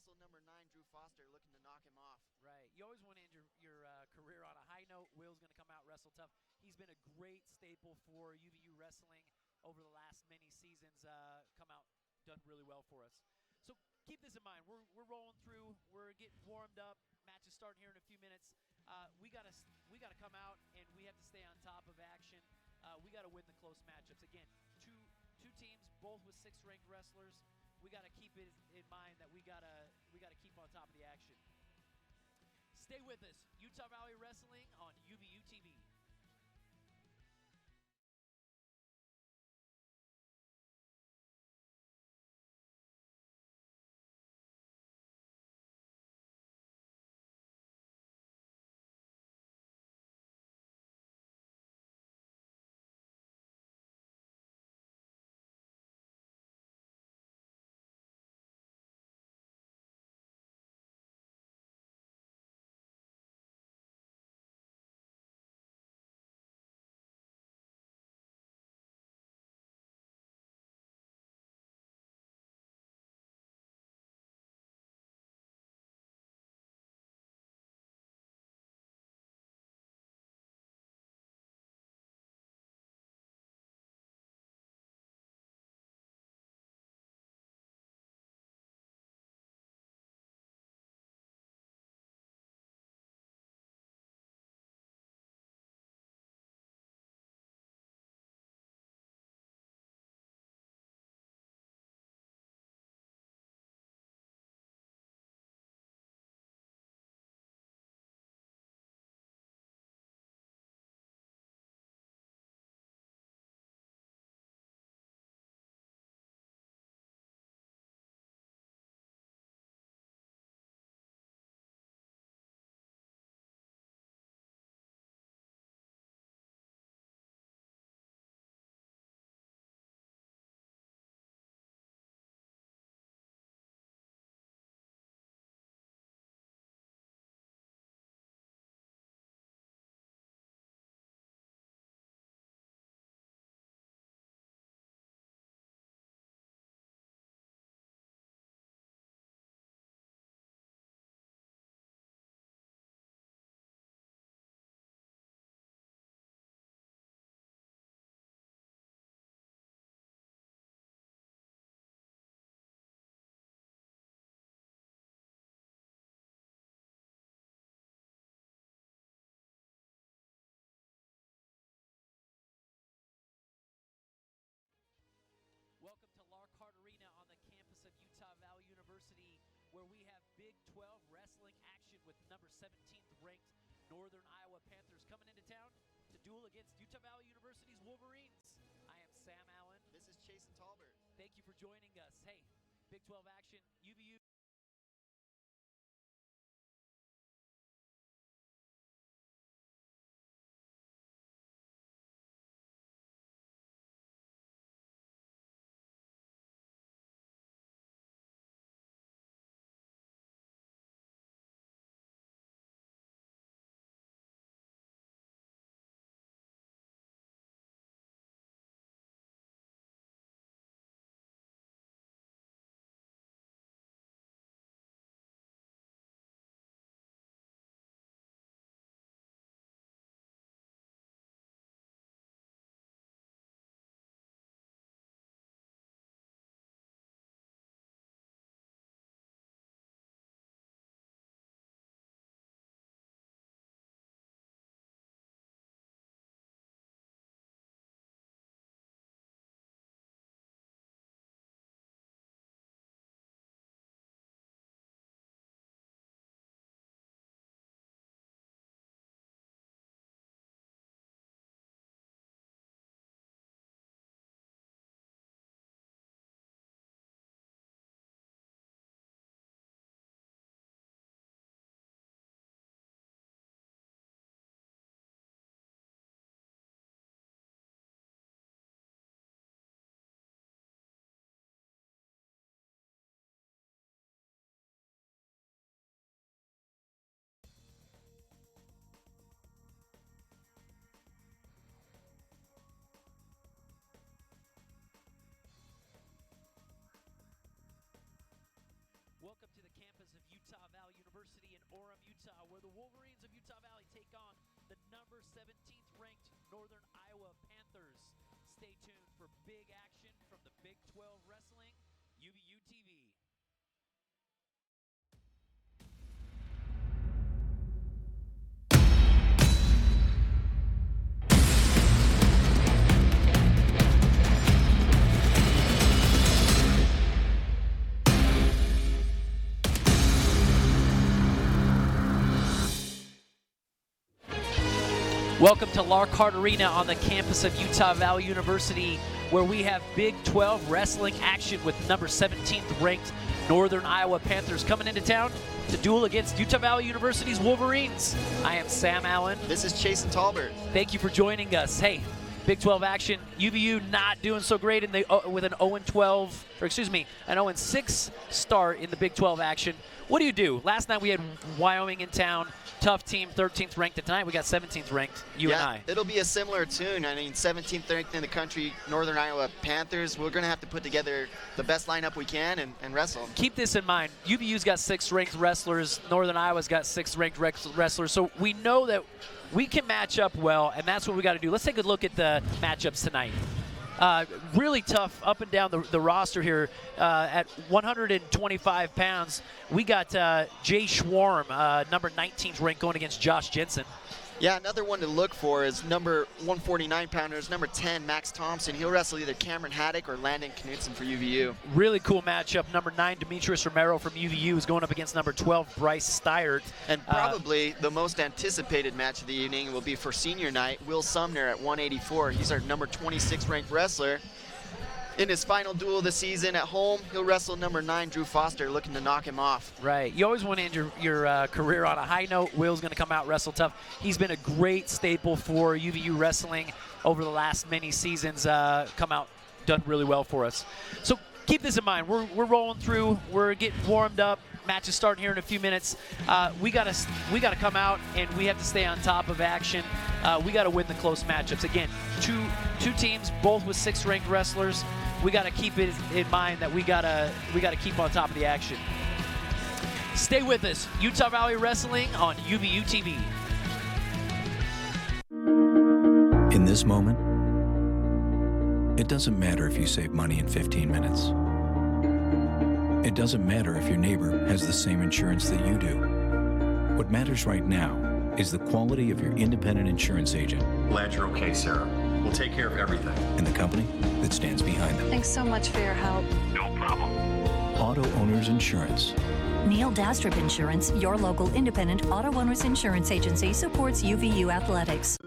also number 9, Drew Foster, looking to knock him off. Right. You always want to end your career on a high note. Will's going to come out, wrestle tough. He's been a great staple for UVU wrestling over the last many seasons. Come out, done really well for us. So keep this in mind. We're rolling through. We're getting warmed up. Match is starting here in a few minutes. We gotta come out, and we have to stay on top of action. We got to win the close matchups. Again, two teams, both with 6 ranked wrestlers. We got to keep it in mind that we gotta keep on top of the action. Stay with us, Utah Valley Wrestling on UVU TV. Welcome to Larkhart Arena on the campus of Utah Valley University, where we have Big 12 wrestling action with number 17th ranked Northern Iowa Panthers coming into town to duel against Utah Valley University's Wolverines. I am Sam Allen. This is Chasen Talbert. Thank you for joining us. Hey, Big 12 action, UVU. Welcome to the campus of Utah Valley University in Orem, Utah, where the Wolverines of Utah Valley take on the number 17th ranked Northern Iowa Panthers. Stay tuned for big action from the Big 12 Wrestling, UVU TV. Welcome to Larkhart Arena on the campus of Utah Valley University, where we have Big 12 wrestling action with number 17th ranked Northern Iowa Panthers coming into town to duel against Utah Valley University's Wolverines. I am Sam Allen. This is Jason Talbert. Thank you for joining us. Hey, Big 12 action. UVU not doing so great in the with an 0-6 start in the Big 12 action. What do? Last night we had Wyoming in town. Tough team, 13th ranked. And tonight we got 17th ranked, you and I. It'll be a similar tune. I mean, 17th ranked in the country, Northern Iowa Panthers. We're going to have to put together the best lineup we can and wrestle. Keep this in mind. UVU's got 6 ranked wrestlers. Northern Iowa's got 6 ranked wrestlers. So we know that we can match up well, and that's what we got to do. Let's take a look at the matchups tonight. Really tough up and down the roster here. At 125 pounds, we got Jay Schwarm, number 19th ranked, going against Josh Jensen. Yeah, another one to look for is number 149 pounders, number 10, Max Thompson. He'll wrestle either Cameron Haddock or Landon Knudsen for UVU. Really cool matchup. Number 9, Demetrius Romero from UVU is going up against number 12, Bryce Steyert. And probably the most anticipated match of the evening will be for senior night, Will Sumner at 184. He's our number 26 ranked wrestler. In his final duel of the season at home, he'll wrestle number 9, Drew Foster, looking to knock him off. Right. You always want to end your career on a high note. Will's going to come out, wrestle tough. He's been a great staple for UVU wrestling over the last many seasons. Come out, done really well for us. So keep this in mind. We're rolling through. We're getting warmed up. Match is starting here in a few minutes. We gotta come out, and we have to stay on top of action. We got to win the close matchups. Again, two teams, both with 6 ranked wrestlers. We got to keep it in mind that we gotta keep on top of the action. Stay with us. Utah Valley Wrestling on UVU TV. In this moment, it doesn't matter if you save money in 15 minutes. It doesn't matter if your neighbor has the same insurance that you do. What matters right now is the quality of your independent insurance agent. Glad you're okay, Sarah. We'll take care of everything. And the company that stands behind them. Thanks so much for your help. No problem. Auto Owners Insurance. Neil Dastrup Insurance, your local independent auto owners insurance agency, supports UVU athletics.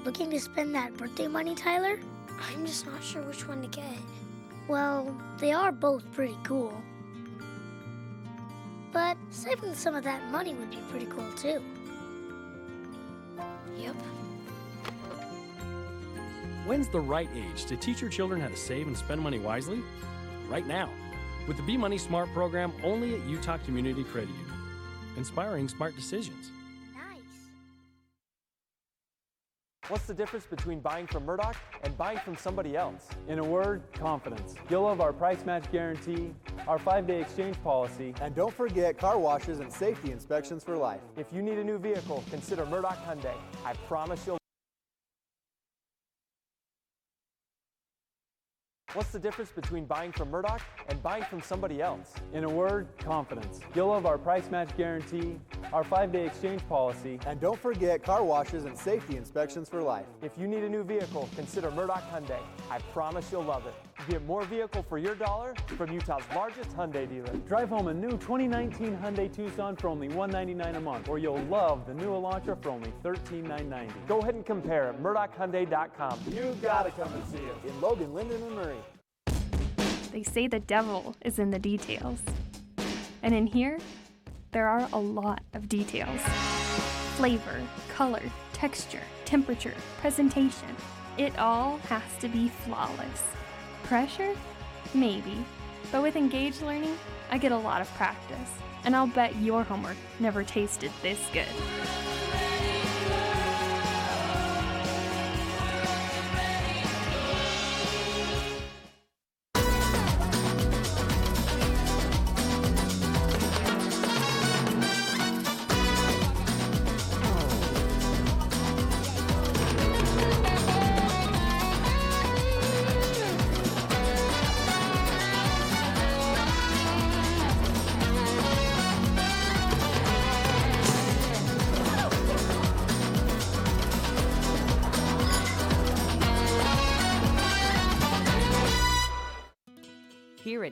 Looking to spend that birthday money, Tyler? I'm just not sure which one to get. Well, they are both pretty cool. But saving some of that money would be pretty cool too. Yep. When's the right age to teach your children how to save and spend money wisely? Right now, with the Be Money Smart program only at Utah Community Credit Union. Inspiring smart decisions. Nice. What's the difference between buying from Murdoch and buying from somebody else? In a word, confidence. You'll love our price match guarantee, our 5-day exchange policy, and don't forget car washes and safety inspections for life. If you need a new vehicle, consider Murdoch Hyundai. I promise you'll. What's the difference between buying from Murdoch and buying from somebody else? In a word, confidence. You'll love our price match guarantee, our 5-day exchange policy, and don't forget car washes and safety inspections for life. If you need a new vehicle, consider Murdoch Hyundai. I promise you'll love it. Get more vehicle for your dollar from Utah's largest Hyundai dealer. Drive home a new 2019 Hyundai Tucson for only $199 a month, or you'll love the new Elantra for only $13,990. Go ahead and compare at MurdochHyundai.com. You gotta come and see us in Logan, Linden, and Murray. They say the devil is in the details. And in here, there are a lot of details. Flavor, color, texture, temperature, presentation. It all has to be flawless. Pressure? Maybe. But with engaged learning, I get a lot of practice. And I'll bet your homework never tasted this good.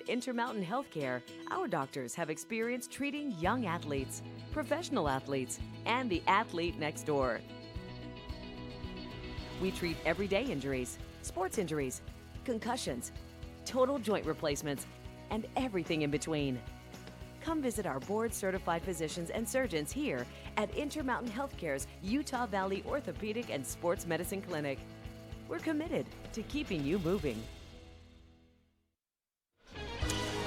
At Intermountain Healthcare, our doctors have experience treating young athletes, professional athletes, and the athlete next door. We treat everyday injuries, sports injuries, concussions, total joint replacements, and everything in between. Come visit our board-certified physicians and surgeons here at Intermountain Healthcare's Utah Valley Orthopedic and Sports Medicine Clinic. We're committed to keeping you moving.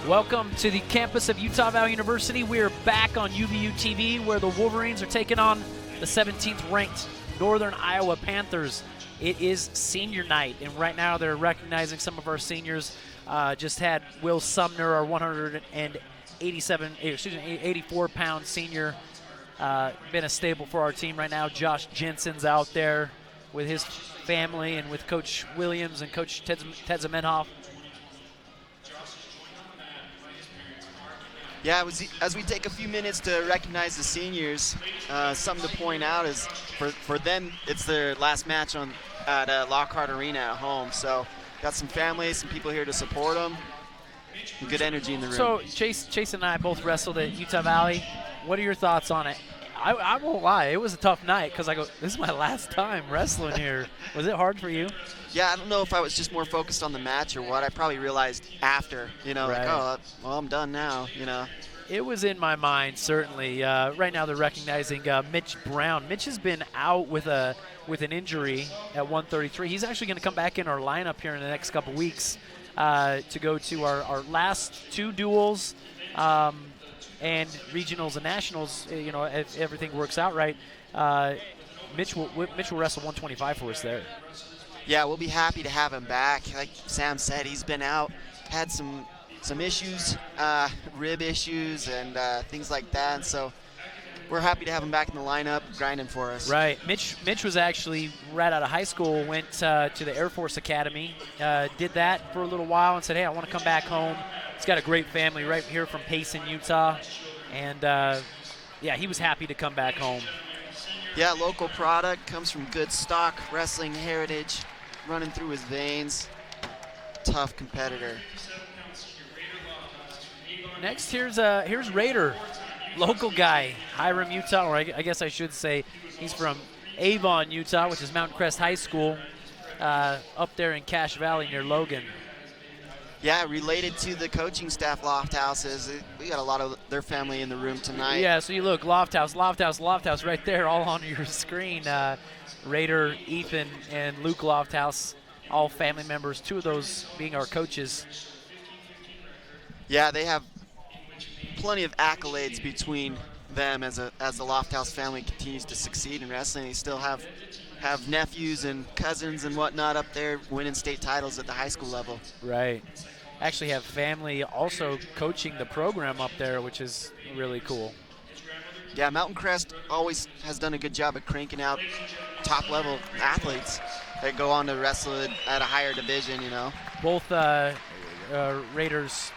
Welcome to the campus of Utah Valley University. We're back on UVU TV where the Wolverines are taking on the 17th ranked Northern Iowa Panthers. It is senior night, and right now they're recognizing some of our seniors. Just had Will Sumner, our 84-pound senior, been a staple for our team right now. Josh Jensen's out there with his family and with Coach Williams and Coach Ted Zamenhof. Yeah, as we take a few minutes to recognize the seniors, something to point out is for them, it's their last match at Lockhart Arena at home. So got some families, some people here to support them. Good energy in the room. So Chase and I both wrestled at Utah Valley. What are your thoughts on it? I won't lie, it was a tough night because I go, this is my last time wrestling here. Was it hard for you? Yeah, I don't know if I was just more focused on the match or what. I probably realized after, Right. like, oh, well, I'm done now, It was in my mind, certainly. Right now they're recognizing Mitch Brown. Mitch has been out with an injury at 133. He's actually going to come back in our lineup here in the next couple weeks to go to our last two duels and regionals and nationals. If everything works out right, Mitch will wrestle 125 for us there. Yeah, we'll be happy to have him back. Like Sam said, he's been out, had some issues, rib issues and things like that. And so we're happy to have him back in the lineup, grinding for us. Right. Mitch was actually right out of high school, went to the Air Force Academy, did that for a little while and said, hey, I want to come back home. He's got a great family right here from Payson, Utah. And, he was happy to come back home. Yeah, local product, comes from good stock, wrestling heritage, running through his veins. Tough competitor. Next, here's Raider, local guy, Orem Utah, or I guess I should say he's from Avon, Utah, which is Mountain Crest High School, up there in Cache Valley near Logan. Yeah, related to the coaching staff Lofthouses. We got a lot of their family in the room tonight. Yeah, so you look, Lofthouse right there all on your screen. Raider, Ethan, and Luke Lofthouse, all family members, two of those being our coaches. Yeah, they have plenty of accolades between them as the Lofthouse family continues to succeed in wrestling. They still have nephews and cousins and whatnot up there winning state titles at the high school level. Right. Actually have family also coaching the program up there, which is really cool. Yeah, Mountain Crest always has done a good job of cranking out top-level athletes that go on to wrestle at a higher division, Both Raiders,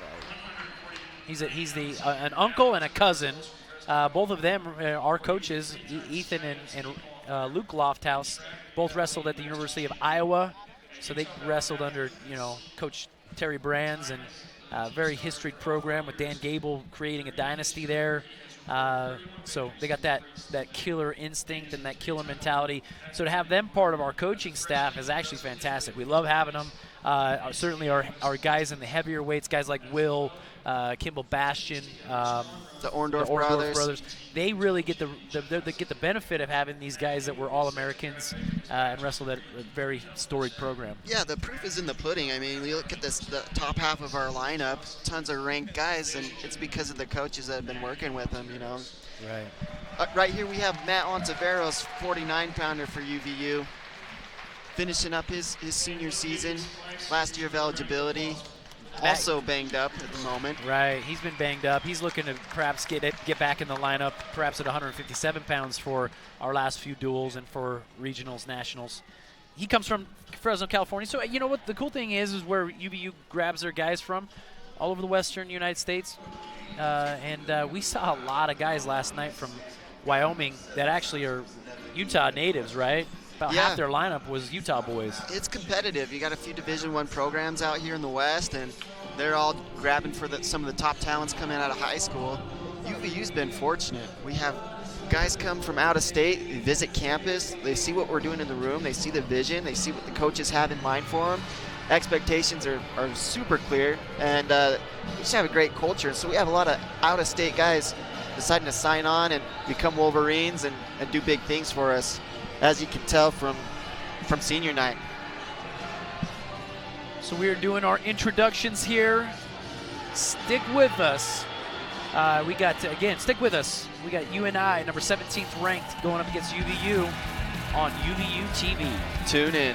he's an uncle and a cousin. Both of them are coaches, Ethan and Luke Lofthouse. Both wrestled at the University of Iowa, so they wrestled under, Coach Terry Brands, and a very historic program with Dan Gable creating a dynasty there. So they got that killer instinct and that killer mentality. So to have them part of our coaching staff is actually fantastic. We love having them. Certainly our guys in the heavier weights, guys like Will, Kimball Bastion, the Orendorf brothers. They really get the benefit of having these guys that were All-Americans and wrestled at a very storied program. Yeah, the proof is in the pudding. I mean, we look at the top half of our lineup, tons of ranked guys, and it's because of the coaches that have been working with them, Right. Right here we have Matt Ontiveros, 49-pounder for UVU, finishing up his senior season, last year of eligibility. Also banged up at the moment. Right, he's been banged up. He's looking to perhaps get back in the lineup, perhaps at 157 pounds for our last few duels and for regionals, nationals. He comes from Fresno, California. So you know what the cool thing is where UVU grabs their guys from, all over the western United States. And we saw a lot of guys last night from Wyoming that actually are Utah natives, right? About half their lineup was Utah boys. It's competitive. You got a few Division I programs out here in the West, and they're all grabbing for some of the top talents coming out of high school. UVU's been fortunate. We have guys come from out of state, they visit campus, they see what we're doing in the room, they see the vision, they see what the coaches have in mind for them. Expectations are super clear, and we just have a great culture. So we have a lot of out-of-state guys deciding to sign on and become Wolverines and do big things for us, as you can tell from senior night. So we are doing our introductions here. Stick with us. We got, again, stick with us. We got UNI, number 17th ranked, going up against UVU on UVU TV. Tune in.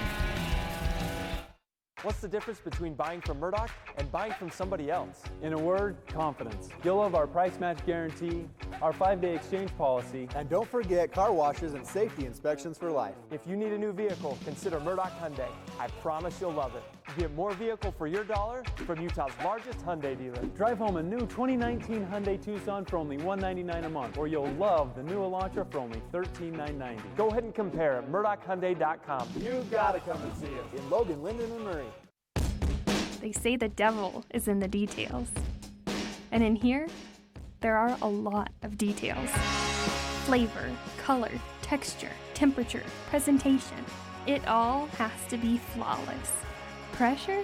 What's the difference between buying from Murdoch and buying from somebody else? In a word, confidence. You'll love our price match guarantee, our 5-day exchange policy, and don't forget car washes and safety inspections for life. If you need a new vehicle, consider Murdoch Hyundai. I promise you'll love it. Get more vehicle for your dollar from Utah's largest Hyundai dealer. Drive home a new 2019 Hyundai Tucson for only $199 a month, or you'll love the new Elantra for only $13,990. Go ahead and compare at MurdochHyundai.com. You've got to come and see it in Logan, Linden, and Murray. They say the devil is in the details. And in here, there are a lot of details. Flavor, color, texture, temperature, presentation. It all has to be flawless. Pressure?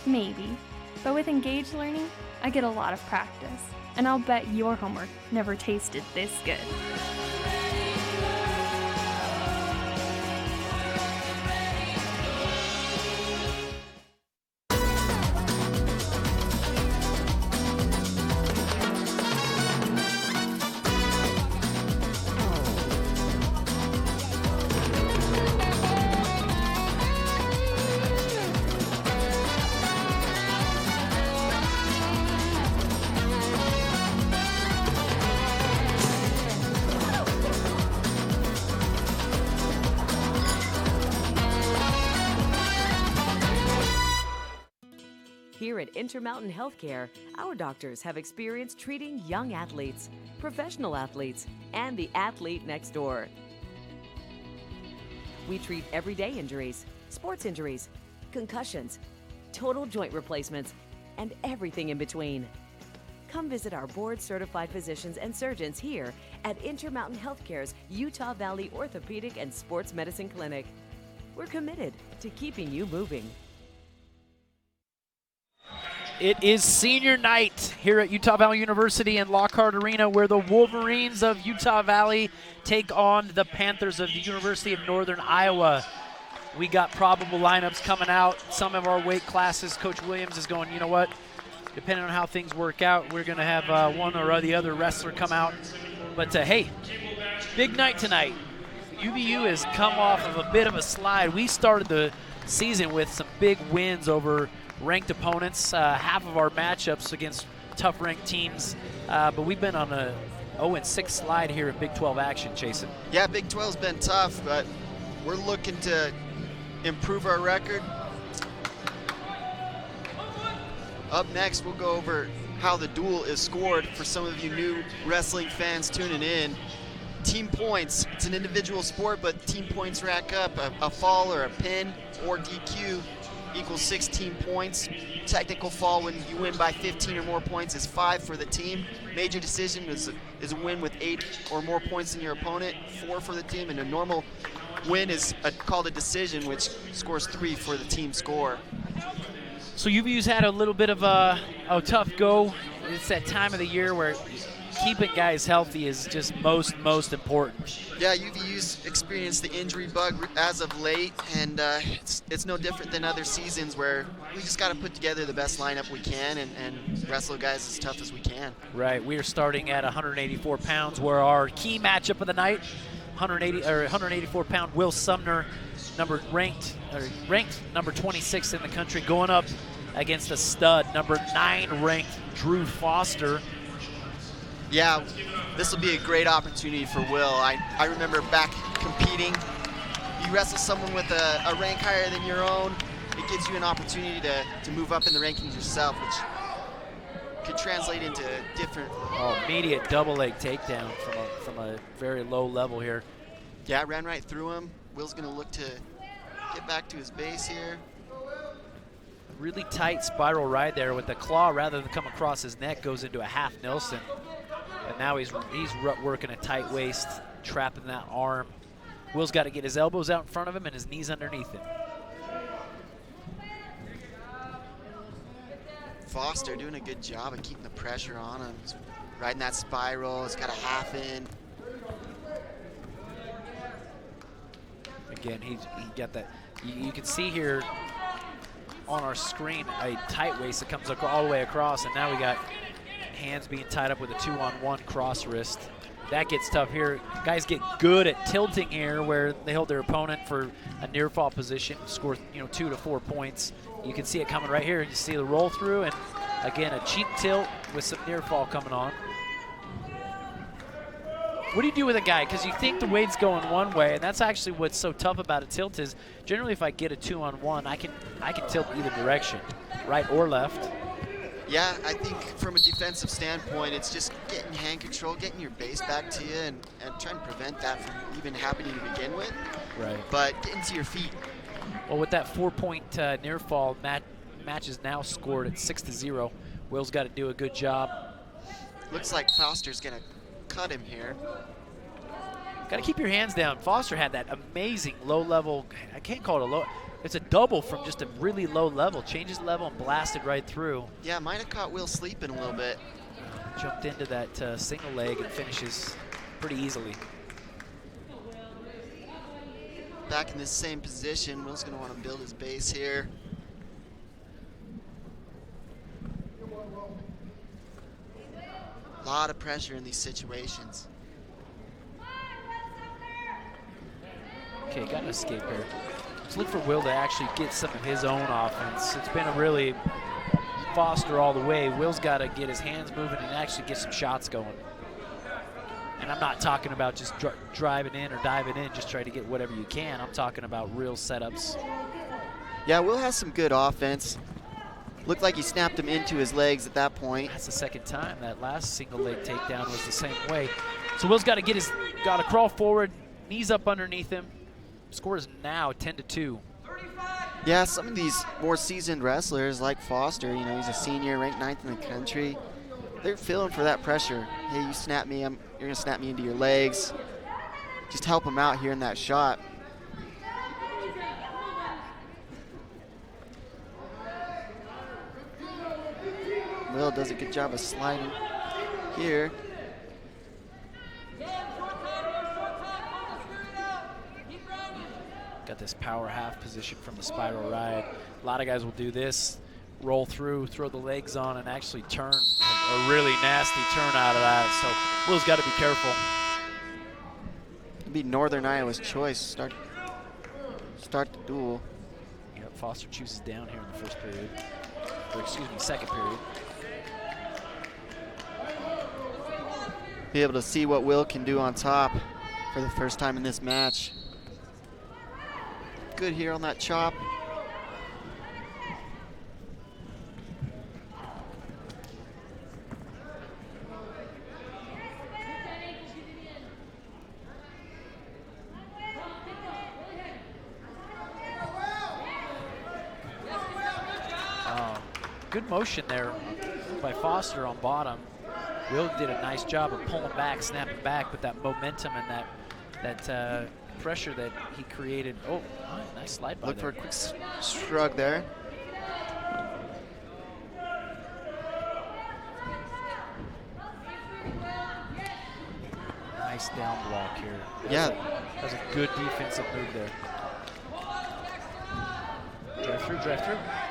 Maybe. But with engaged learning, I get a lot of practice. And I'll bet your homework never tasted this good. Here at Intermountain Healthcare, our doctors have experience treating young athletes, professional athletes, and the athlete next door. We treat everyday injuries, sports injuries, concussions, total joint replacements, and everything in between. Come visit our board-certified physicians and surgeons here at Intermountain Healthcare's Utah Valley Orthopedic and Sports Medicine Clinic. We're committed to keeping you moving. It is senior night here at Utah Valley University and Lockhart Arena, where the Wolverines of Utah Valley take on the Panthers of the University of Northern Iowa. We got probable lineups coming out. Some of our weight classes, Coach Williams is going, you know what, depending on how things work out, we're going to have one or the other wrestler come out. But hey, big night tonight. UVU has come off of a bit of a slide. We started the season with some big wins over ranked opponents, half of our matchups against tough ranked teams, but we've been on a 0-6 slide here in Big 12 action, Jason. Yeah, Big 12's been tough, but we're looking to improve our record. Up next, we'll go over how the duel is scored for some of you new wrestling fans tuning in. Team points, it's an individual sport, but team points rack up. A fall or a pin or DQ equals 16 points. Technical fall, when you win by 15 or more points, is 5 for the team. Major decision is a win with 8 or more points than your opponent, 4 for the team, and a normal win is called a decision, which scores 3 for the team score. So UVU's had a little bit of a tough go. It's that time of the year where keeping guys healthy is just most important. Yeah, UVU's experienced the injury bug as of late, and it's no different than other seasons where we just got to put together the best lineup we can and wrestle guys as tough as we can. Right, we are starting at 184 pounds, where our key matchup of the night, 184-pound Will Sumner, ranked number 26 in the country, going up against a stud, number 9 ranked Drew Foster. Yeah, this will be a great opportunity for Will. I remember back competing, you wrestle someone with a rank higher than your own, it gives you an opportunity to move up in the rankings yourself, which could translate into different... Immediate double leg takedown from a very low level here. Yeah, ran right through him. Will's gonna look to get back to his base here. really tight spiral ride there with the claw, rather than come across his neck, goes into a half Nelson. And now he's working a tight waist, trapping that arm. Will's got to get his elbows out in front of him and his knees underneath him. Foster doing a good job of keeping the pressure on him. He's riding that spiral. It's got a half in. Again, he got that. You can see here on our screen a tight waist that comes all the way across, and now we got hands being tied up with a 2-on-1 cross wrist. That gets tough here. Guys get good at tilting here, where they hold their opponent for a near fall position, score 2 to 4 points. You can see it coming right here. You see the roll through, and again a cheap tilt with some near fall coming on. What do you do with a guy? Because you think the weight's going one way, and that's actually what's so tough about a tilt is generally if I get a 2-on-1, I can tilt either direction, right or left. Yeah, I think from a defensive standpoint, it's just getting hand control, getting your base back to you, and trying to prevent that from even happening to begin with. Right. But getting to your feet. Well, with that 4-point near fall, match is now scored at 6-0. Will's got to do a good job. Looks like Foster's going to cut him here. Got to keep your hands down. Foster had that amazing low level, I can't call it a low, it's a double from just a really low level. Changes level and blasted right through. Yeah, might have caught Will sleeping a little bit. Jumped into that single leg and finishes pretty easily. Back in this same position, Will's going to want to build his base here. A lot of pressure in these situations. Okay, got an escape here. Let's look for Will to actually get some of his own offense. It's been a really Foster all the way. Will's got to get his hands moving and actually get some shots going. And I'm not talking about just driving in or diving in, just try to get whatever you can. I'm talking about real setups. Yeah, Will has some good offense. Looked like he snapped him into his legs at that point. That's the second time. That last single leg takedown was the same way. So Will's got to crawl forward, knees up underneath him. Score is now 10-2. Yeah, some of these more seasoned wrestlers like Foster, he's a senior, ranked 9th in the country. They're feeling for that pressure. Hey, you snap me, you're gonna snap me into your legs. Just help him out here in that shot. Will does a good job of sliding here. Got this power half position from the spiral ride. A lot of guys will do this, roll through, throw the legs on, and actually turn a really nasty turn out of that. So Will's got to be careful. It'll be Northern Iowa's choice. Start the duel. Yep, Foster chooses down here in the first period. Or excuse me, second period. Be able to see what Will can do on top for the first time in this match. Good here on that chop. Good motion there by Foster on bottom. Will did a nice job of pulling back, snapping back with that momentum and that pressure that he created. Oh, nice slide by Look there. for a quick shrug there. Nice down block here. Yeah. That was a good defensive move there. Drive through.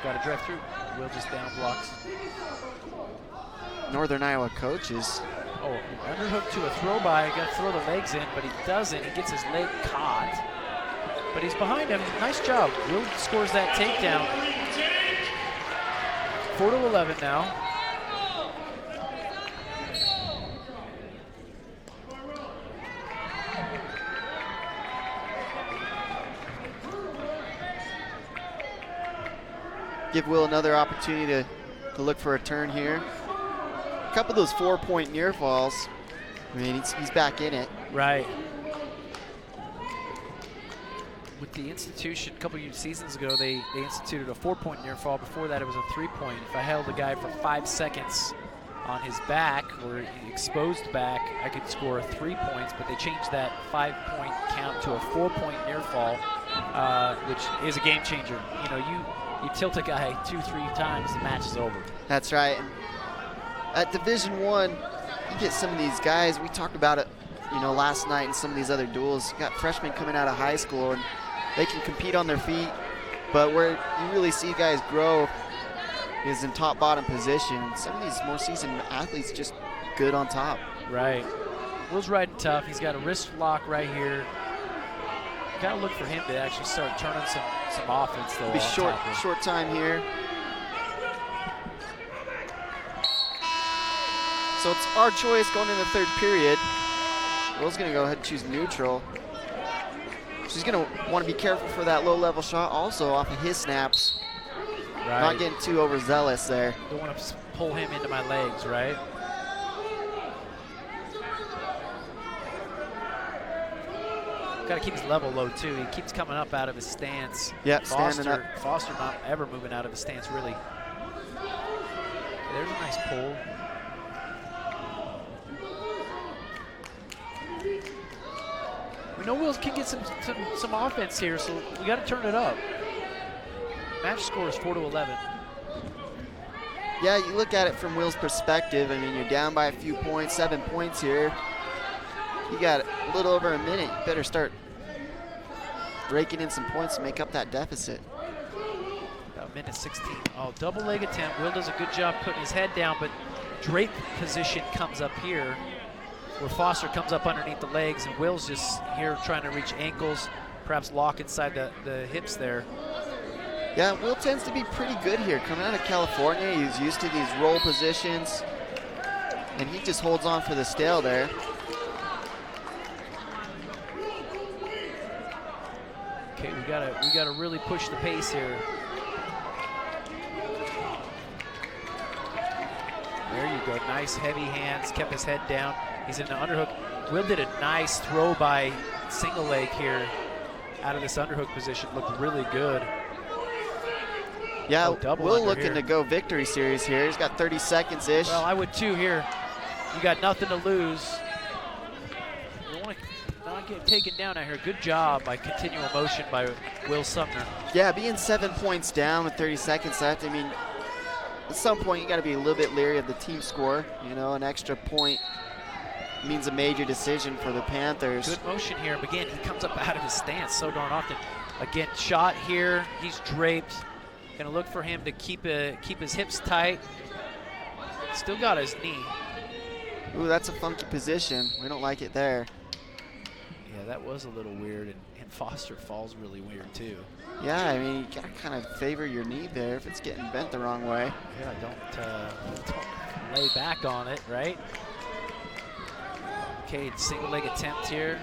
Got to drive through. Will just down blocks. Northern Iowa coaches. Oh, underhook to a throw by. Got to throw the legs in, but he doesn't. He gets his leg caught. But he's behind him. Nice job. Will scores that takedown. 4-11 now. Give Will another opportunity to look for a turn here. A couple of those 4-point near falls. I mean, he's back in it. Right. with the institution a couple of seasons ago, they instituted a 4-point near fall. Before that, it was a 3-point. If I held a guy for 5 seconds on his back or exposed back, I could score 3 points, but they changed that 5-point count to a 4-point near fall, which is a game changer. You know, you tilt a guy 2-3 times, the match is over. That's right. And at Division I, you get some of these guys, we talked about it, you know, last night in some of these other duels. You got freshmen coming out of high school, and they can compete on their feet, but where you really see guys grow is in top-bottom position. Some of these more seasoned athletes just good on top. Right. Will's riding tough. He's got a wrist lock right here. Got to look for him to actually start turning some offense, though. Be short time here. So it's our choice going into the third period. Will's going to go ahead and choose neutral. She's going to want to be careful for that low-level shot also off of his snaps. Right. Not getting too overzealous there. Don't want to pull him into my legs, right? Got to keep his level low, too. He keeps coming up out of his stance. Yep, standing up. Foster not ever moving out of his stance, really. There's a nice pull. We know Will can get some offense here, so we got to turn it up. Match score is 4-11. Yeah, you look at it from Will's perspective. I mean, you're down by a few points, 7 points here. You got a little over a minute. You better start raking in some points to make up that deficit. About minute 16. Oh, double leg attempt. Will does a good job putting his head down, but drape position comes up here, where Foster comes up underneath the legs, and Will's just here trying to reach ankles, perhaps lock inside the hips there. Yeah, Will tends to be pretty good here. Coming out of California, he's used to these roll positions, and he just holds on for the stale there. Okay, we gotta really push the pace here. There you go, nice heavy hands, kept his head down. He's in the underhook. Will did a nice throw by single leg here out of this underhook position, looked really good. Yeah, Will looking here to go victory series here. He's got 30 seconds-ish. Well, I would too here. You got nothing to lose. You don't want to not get taken down out here. Good job by continual motion by Will Sumner. Yeah, being 7 points down with 30 seconds left, I mean, at some point you got to be a little bit leery of the team score. You know, an extra point means a major decision for the Panthers. Good motion here. But again, he comes up out of his stance so darn often. Again, shot here. He's draped. Gonna look for him to keep his hips tight. Still got his knee. Ooh, that's a funky position. We don't like it there. Yeah, that was a little weird, and Foster falls really weird too. Yeah, I mean, you gotta kind of favor your knee there if it's getting bent the wrong way. Yeah, don't lay back on it, right? Okay, single leg attempt here.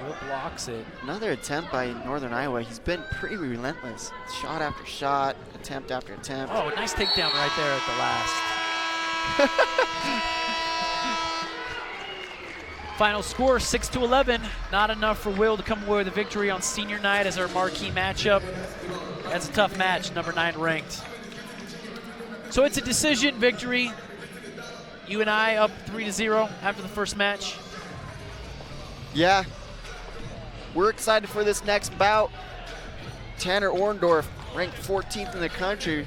Will blocks it. Another attempt by Northern Iowa. He's been pretty relentless. Shot after shot, attempt after attempt. Oh, nice takedown right there at the last. Final score, 6-11. Not enough for Will to come away with a victory on senior night as our marquee matchup. That's a tough match, number 9 ranked. So it's a decision victory. You and I up 3-0 after the first match. Yeah. We're excited for this next bout. Tanner Orendorf, ranked 14th in the country.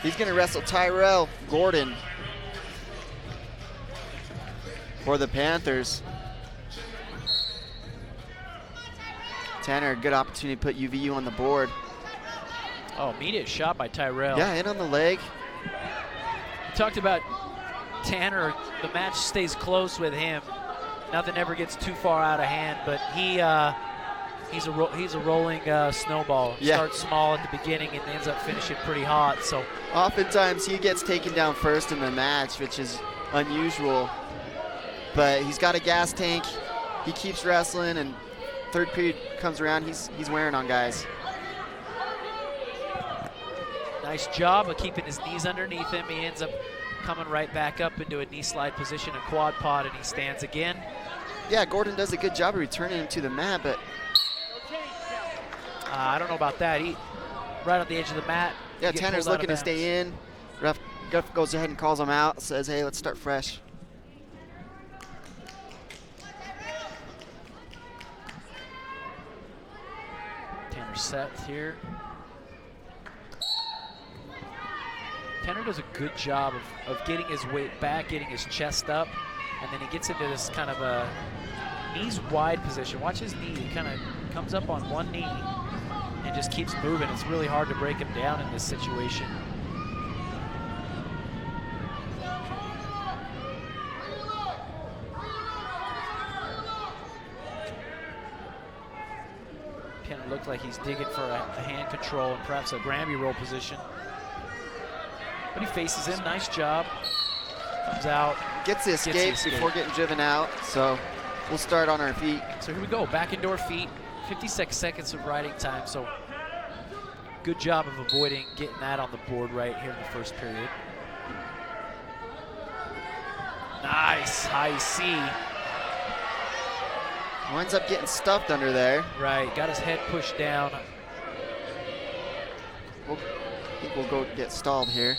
He's going to wrestle Tyrell Gordon for the Panthers. Tanner, a good opportunity to put UVU on the board. Oh, immediate shot by Tyrell. Yeah, in on the leg. We talked about Tanner, the match stays close with him. Nothing ever gets too far out of hand, but he's a rolling snowball. Yeah. Starts small at the beginning and ends up finishing pretty hot. So oftentimes he gets taken down first in the match, which is unusual. But he's got a gas tank. He keeps wrestling, and third period comes around. He's wearing on guys. Nice job of keeping his knees underneath him. He ends up coming right back up into a knee slide position, a quad pod, and he stands again. Yeah, Gordon does a good job of returning him to the mat, but I don't know about that. He right on the edge of the mat. yeah, Tanner's looking to stay in. Ref goes ahead and calls him out, says, hey, let's start fresh. Tanner set here. Tanner does a good job of getting his weight back, getting his chest up, and then he gets into this kind of a knees wide position. Watch his knee. He kind of comes up on one knee and just keeps moving. It's really hard to break him down in this situation. Kind of looked like he's digging for a hand control and perhaps a Granby roll position. But he faces him. Nice job. Comes out. Gets the escape before getting driven out. So we'll start on our feet. So here we go. Back indoor feet. 56 seconds of riding time. So good job of avoiding getting that on the board right here in the first period. Nice. High C. Winds up getting stuffed under there. Right. Got his head pushed down. I think we'll go get stalled here.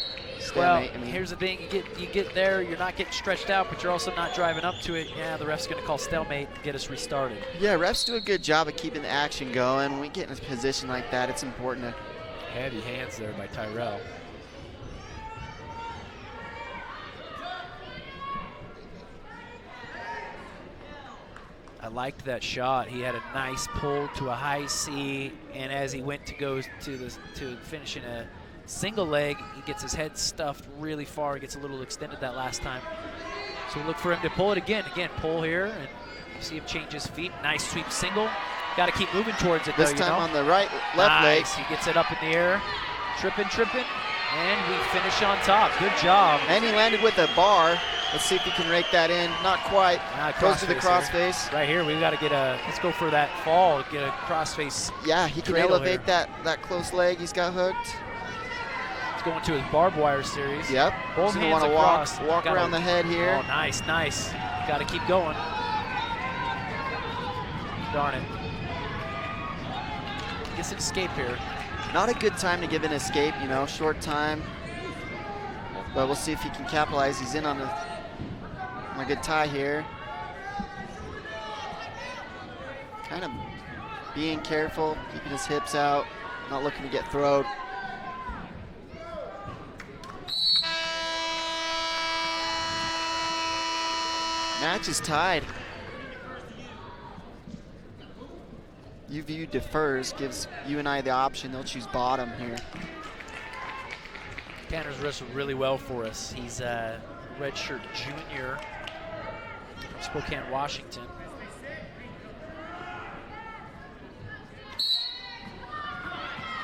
Well, here's the thing, you get there, you're not getting stretched out, but you're also not driving up to it. Yeah, the ref's going to call stalemate and get us restarted. Yeah, refs do a good job of keeping the action going. When we get in a position like that, it's important to... Heavy hands there by Tyrell. I liked that shot. He had a nice pull to a high C, and as he went to go to finishing a single leg, he gets his head stuffed really far. He gets a little extended that last time. So we look for him to pull it again. Again, pull here, and see him change his feet. Nice sweep single. Got to keep moving towards it, this time on the left leg. He gets it up in the air. Tripping, and we finish on top. Good job. And he landed with a bar. Let's see if he can rake that in. Not quite. Goes to the crossface. Right here, we've got to get let's go for that fall, get a crossface. Yeah, he can elevate that close leg he's got hooked. He's going to his barbed wire series. Yep. Both He's hands gonna across. walk around the head here. Oh, nice. Got to keep going. Darn it. Gets an escape here. Not a good time to give an escape, short time. But we'll see if he can capitalize. He's in on a good tie here. Kind of being careful, keeping his hips out, not looking to get throwed. Match is tied. UVU defers, gives UNI the option. They'll choose bottom here. Tanner's wrestled really well for us. He's a redshirt junior from Spokane, Washington.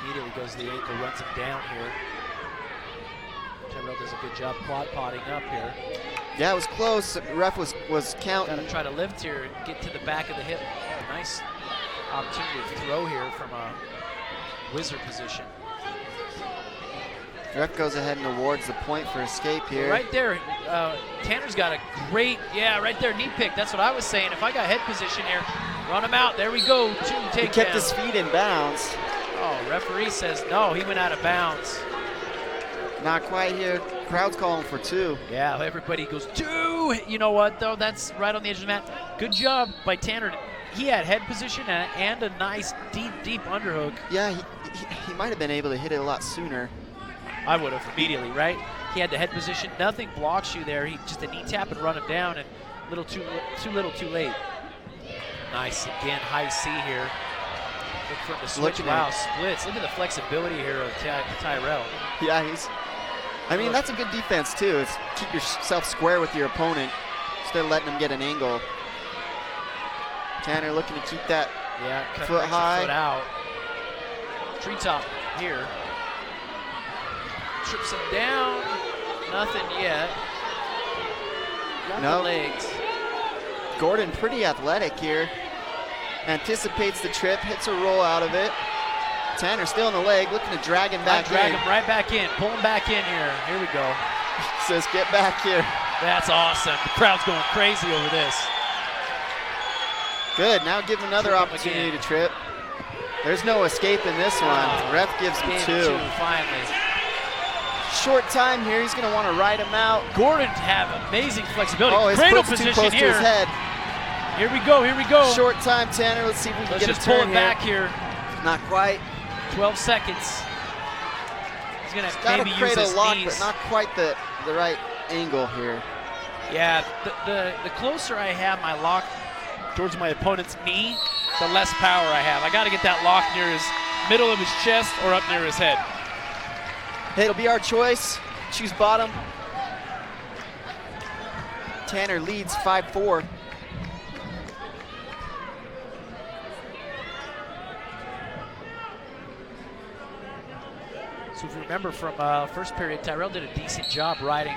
Immediately goes to the ankle, runs him down here. Tyrell does a good job quad potting up here. Yeah, it was close. The ref was counting. Got to try to lift here and get to the back of the hip. Oh, nice opportunity to throw here from a wizard position. The ref goes ahead and awards the point for escape here. Right there, Tanner's got a great, right there, knee pick. That's what I was saying. If I got head position here, run him out. There we go, He kept his feet in bounds. Oh, referee says no, he went out of bounds. Not quite here. Crowd's calling for 2. Yeah, everybody goes 2. You know what, though? That's right on the edge of the mat. Good job by Tanner. He had head position and a nice deep underhook. Yeah, he might have been able to hit it a lot sooner. I would have immediately, right? He had the head position. Nothing blocks you there. He just a knee tap and run him down, and too little, too late. Nice again, high C here. Look for him to switch. Wow, splits. Look at the flexibility here of Tyrell. Yeah, that's a good defense too. It's keep yourself square with your opponent instead of letting him get an angle. Tanner looking to keep that foot high. Foot out. Treetop here. Trips him down. Nothing yet. Got the legs. Gordon pretty athletic here. Anticipates the trip, hits a roll out of it. Tanner still in the leg, looking to drag him back in. Drag him right back in. Pull him back in here. Here we go. Says get back here. That's awesome. The crowd's going crazy over this. Good, now give him another opportunity to trip. There's no escape in this one. Ref gives him 2. Finally. Short time here, he's gonna wanna ride him out. Gordon have amazing flexibility. Oh, his Cradle foot's position too close here. to his head. Here we go, here we go. Short time, Tanner. Let's see if we can Let's get just a turn pull it back here. Not quite. 12 seconds. He's gonna Got maybe a use cradle his lock, knees. but not quite the right angle here. Yeah, the closer I have my lock towards my opponent's knee, the less power I have. I gotta get that lock near his middle of his chest or up near his head. Hey, it'll be our choice. Choose bottom. Tanner leads 5-4. So if you remember from first period, Tyrell did a decent job riding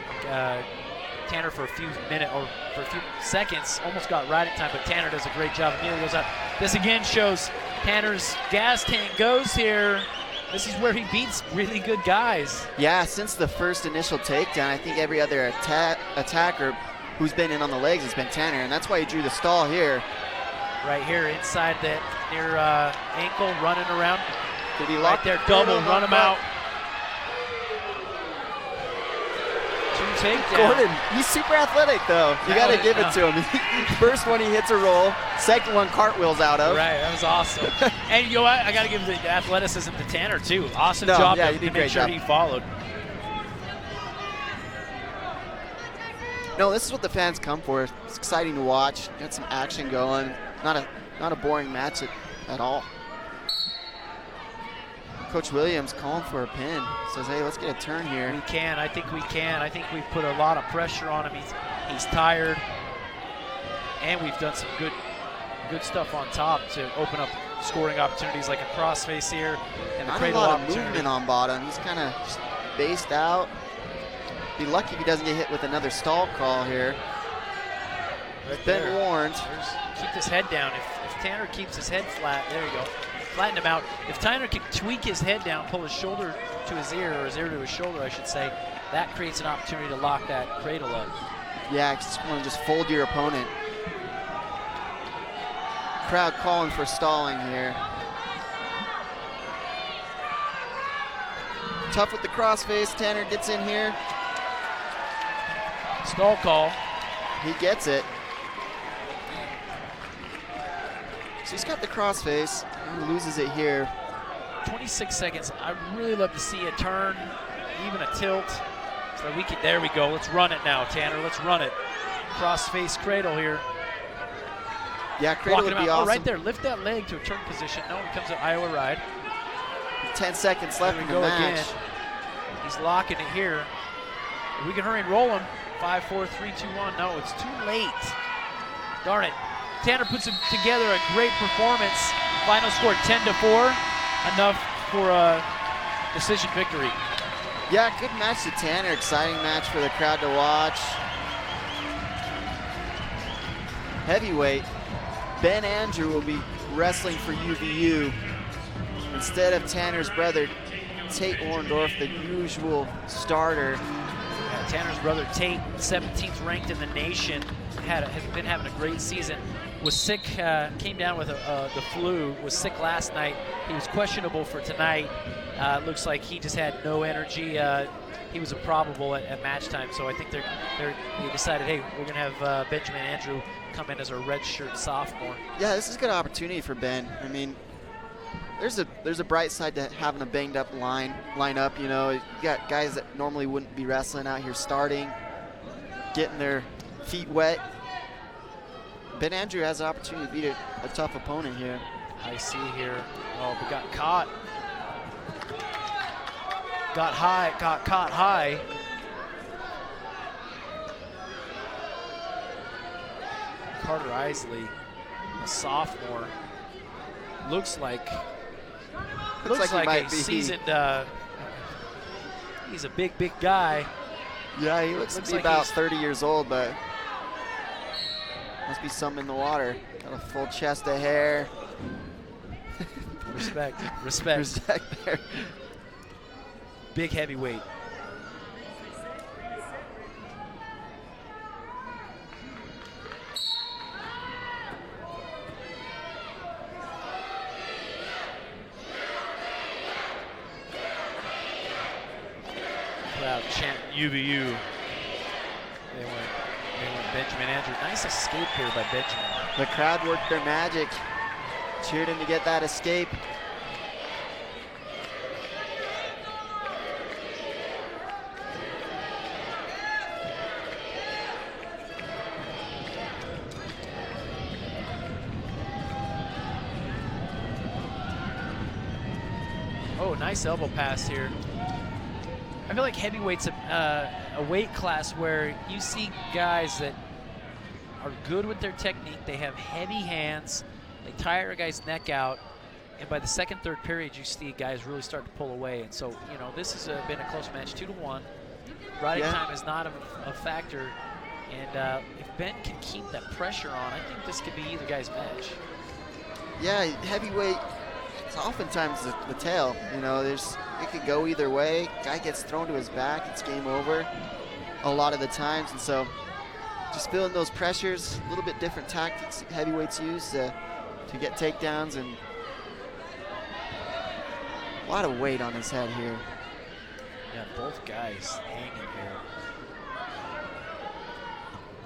Tanner for a few minutes or for a few seconds. Almost got riding time, but Tanner does a great job. Immediately goes out. This again shows Tanner's gas tank goes here. This is where he beats really good guys. Yeah, since the first initial takedown, I think every other attacker who's been in on the legs has been Tanner, and that's why he drew the stall here. Right here inside that near ankle, running around. Did he right lock there, double, run him out. 2 takedowns. Gordon, he's super athletic though. You got to give it to him. First one he hits a roll, second one cartwheels out of. Right, that was awesome. And you know what? I got to give the athleticism to Tanner too. Awesome job to make sure he followed. No, this is what the fans come for. It's exciting to watch. Got some action going. Not a boring match at all. Coach Williams calling for a pin. Says, hey, let's get a turn here. We can. I think we can. I think we've put a lot of pressure on him. He's tired. And we've done some good stuff on top to open up scoring opportunities like a crossface here and the cradle Not a lot opportunity. of movement on bottom. He's kind of just based out. Be lucky if he doesn't get hit with another stall crawl here. Right Been there. warned. Keep his head down. If Tanner keeps his head flat, there you go. Flatten him out. If Tanner can tweak his head down, pull his shoulder to his ear, or his ear to his shoulder, I should say, that creates an opportunity to lock that cradle up. Yeah, just want to just fold your opponent. Crowd calling for stalling here. Tough with the crossface. Tanner gets in here. Stall call. He gets it. So he's got the crossface. He loses it here. 26 seconds. I'd really love to see a turn, even a tilt. So we can. There we go. Let's run it now, Tanner. Let's run it. Crossface cradle here. Yeah, cradle would be awesome. Oh, right there. Lift that leg to a turn position. No, it comes an Iowa ride. 10 seconds left in the go match. again. He's locking it here. We can hurry and roll him. 5, 4, 3, 2, 1. No, it's too late. Darn it. Tanner puts together a great performance. Final score 10-4. Enough for a decision victory. Yeah, good match to Tanner. Exciting match for the crowd to watch. Heavyweight, Ben Andrew will be wrestling for UVU instead of Tanner's brother, Tate Orendorf, the usual starter. Yeah, Tanner's brother Tate, 17th ranked in the nation, has been having a great season. Was sick, came down with the flu, was sick last night. He was questionable for tonight. Looks like he just had no energy. He was improbable at match time, so I think they decided, hey, we're gonna have Benjamin Andrew come in as a redshirt sophomore. Yeah, this is a good opportunity for Ben. I mean, there's a bright side to having a banged up lineup. You know, you got guys that normally wouldn't be wrestling out here starting, getting their feet wet. Ben Andrew has an opportunity to beat a tough opponent here. I see here. Oh, but got caught. Got caught high. Carter Isley, a sophomore, looks like a seasoned. He's a big guy. Yeah, he looks to be like about 30 years old, but must be something in the water. Got a full chest of hair. Respect. Respect there. Big heavyweight. Crowd chanting UVU. They went Benjamin Andrew. Nice escape here by Benjamin. The crowd worked their magic. Cheered him to get that escape. Oh, nice elbow pass here. I feel like heavyweight's a weight class where you see guys that are good with their technique. They have heavy hands. They tire a guy's neck out. And by the second, third period, you see guys really start to pull away. And so, you know, this has been a close match, 2-1. Riding time is not a factor. And if Ben can keep that pressure on, I think this could be either guy's match. Yeah, heavyweight, it's oftentimes the tale. You know, it could go either way. Guy gets thrown to his back, it's game over a lot of the times. And so just feeling those pressures, a little bit different tactics heavyweights use to get takedowns, and a lot of weight on his head here. Yeah, both guys hanging here.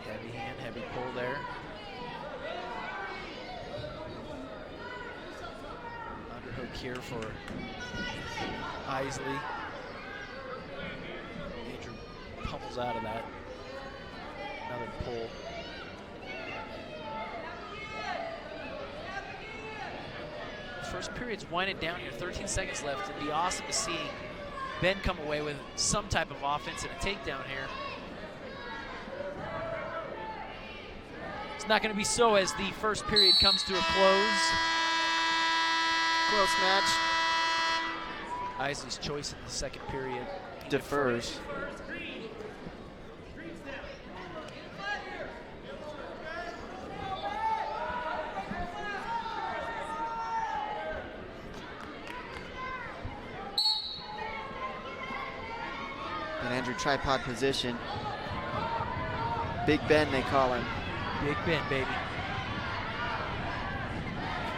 Heavy hand, heavy pull there. Underhook here for Isley. Andrew pummels out of that. Another pull. First period's winding down here, 13 seconds left. It'd be awesome to see Ben come away with some type of offense and a takedown here. It's not going to be so as the first period comes to a close. Close match. Isley's choice in the second period. Defers. And Andrew tripod position. Big Ben, they call him. Big Ben, baby.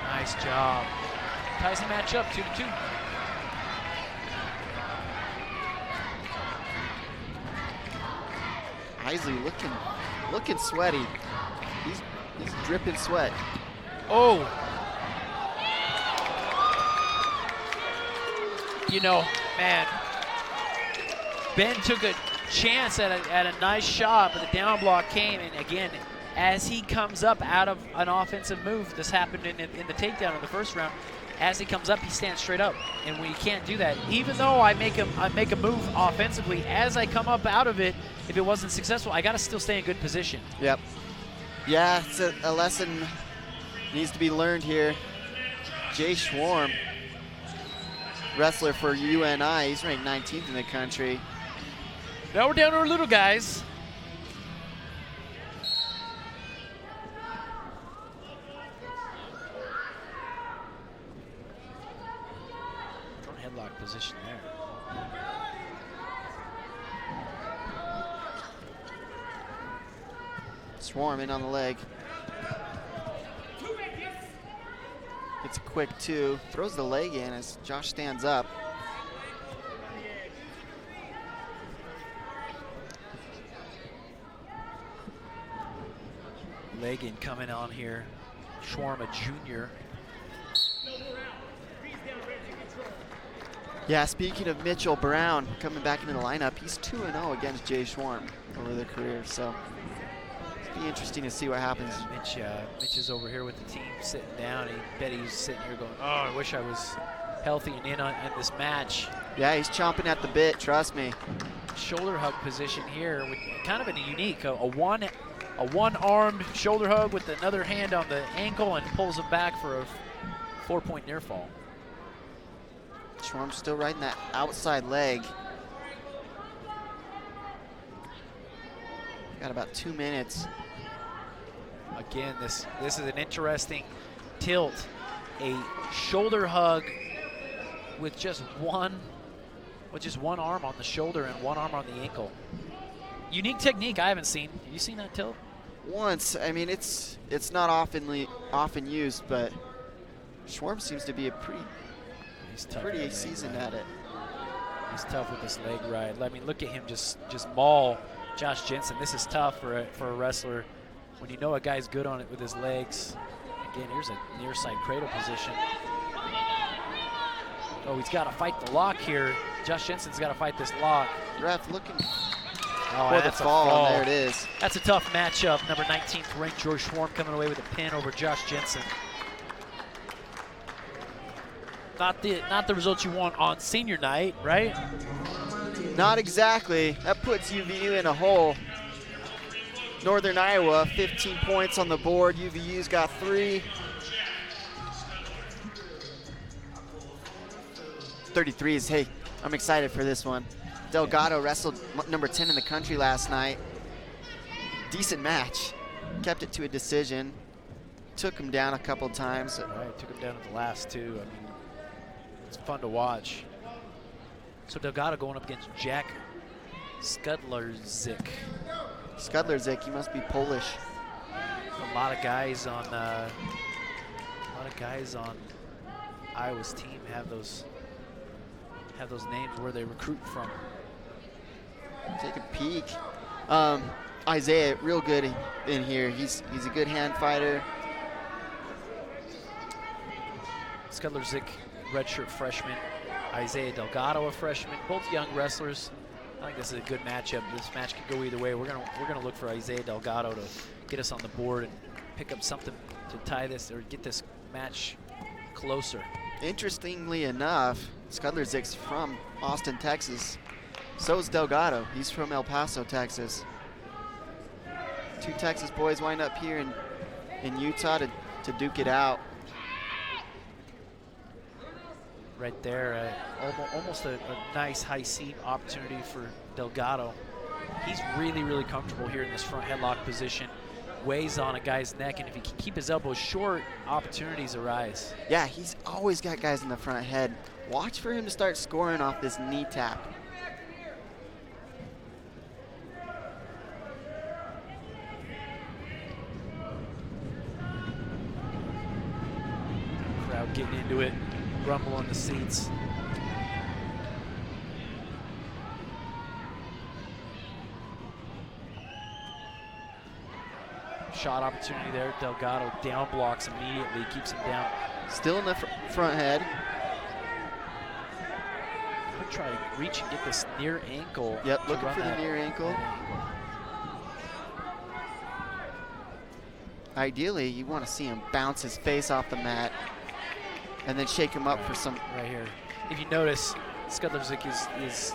Nice job. Ties the match up 2-2. Isley looking sweaty. He's dripping sweat. Oh. You know, man, Ben took a chance at a nice shot, but the down block came, and again, as he comes up out of an offensive move, this happened in the takedown in the first round. As he comes up, he stands straight up, and when you can't do that, even though I make a move offensively, as I come up out of it, if it wasn't successful, I got to still stay in good position. Yep. Yeah, it's a lesson needs to be learned here. Jay Schwarm, wrestler for UNI, he's ranked 19th in the country. Now we're down to our little guys. Front headlock position there. Schwarm in on the leg. It's a quick 2, throws the leg in as Josh stands up. Leg in coming on here. Schwarm, a junior. Yeah, speaking of Mitchell Brown coming back into the lineup, he's 2-0 against Jay Schwarm over their career, so it'll be interesting to see what happens. Mitch is over here with the team sitting down. I bet he's sitting here going, oh, I wish I was healthy and in this match. Yeah, he's chomping at the bit, trust me. Shoulder hug position here, with kind of a unique, a one-armed shoulder hug with another hand on the ankle and pulls him back for a 4-point near fall. Schwarm's still riding that outside leg. Got about 2 minutes. Again, this is an interesting tilt. A shoulder hug with just one arm on the shoulder and one arm on the ankle. Unique technique I haven't seen. Have you seen that tilt? Once. I mean, it's not often used, but Schwarm seems to be a pretty seasoned at it. He's tough with this leg ride. I mean, look at him just maul Josh Jensen. This is tough for a wrestler when you know a guy's good on it with his legs. Again, here's a near side cradle position. Oh, he's got to fight the lock here. Josh Jensen's got to fight this lock. Ref looking for the fall, and there it is. That's a tough matchup. Number 19th ranked George Schwarm coming away with a pin over Josh Jensen. Not the results you want on senior night, right? Not exactly. That puts UVU in a hole. Northern Iowa, 15 points on the board. UVU's got 3. 33s. Hey, I'm excited for this one. Delgado wrestled number 10 in the country last night. Decent match. Kept it to a decision. Took him down a couple times. Right, took him down at the last 2. I mean, it's fun to watch. So Delgado going up against Jack Skudlarczyk. Skudlarczyk, he must be Polish. A lot of guys on Iowa's team have those names where they recruit from. Take a peek. Isaiah, real good in here. He's a good hand fighter. Skudlarczyk, redshirt freshman. Isaiah Delgado, a freshman. Both young wrestlers. I think this is a good matchup. This match could go either way. We're gonna look for Isaiah Delgado to get us on the board and pick up something to tie this or get this match closer. Interestingly enough, Skudlarzyk's from Austin, Texas. So is Delgado. He's from El Paso, Texas. 2 Texas boys wind up here in Utah to duke it out. Right there, almost a nice high seat opportunity for Delgado. He's really, really comfortable here in this front headlock position. Weighs on a guy's neck, and if he can keep his elbows short, opportunities arise. Yeah, he's always got guys in the front head. Watch for him to start scoring off this knee tap. Crowd getting into it. Rumble on the seats. Shot opportunity there. Delgado down blocks immediately, keeps him down. Still in the front head. Could try to reach and get this near ankle. Yep, looking for the near ankle. Ideally, you want to see him bounce his face off the mat and then shake him up for some. Right here. If you notice, Skudlarczyk is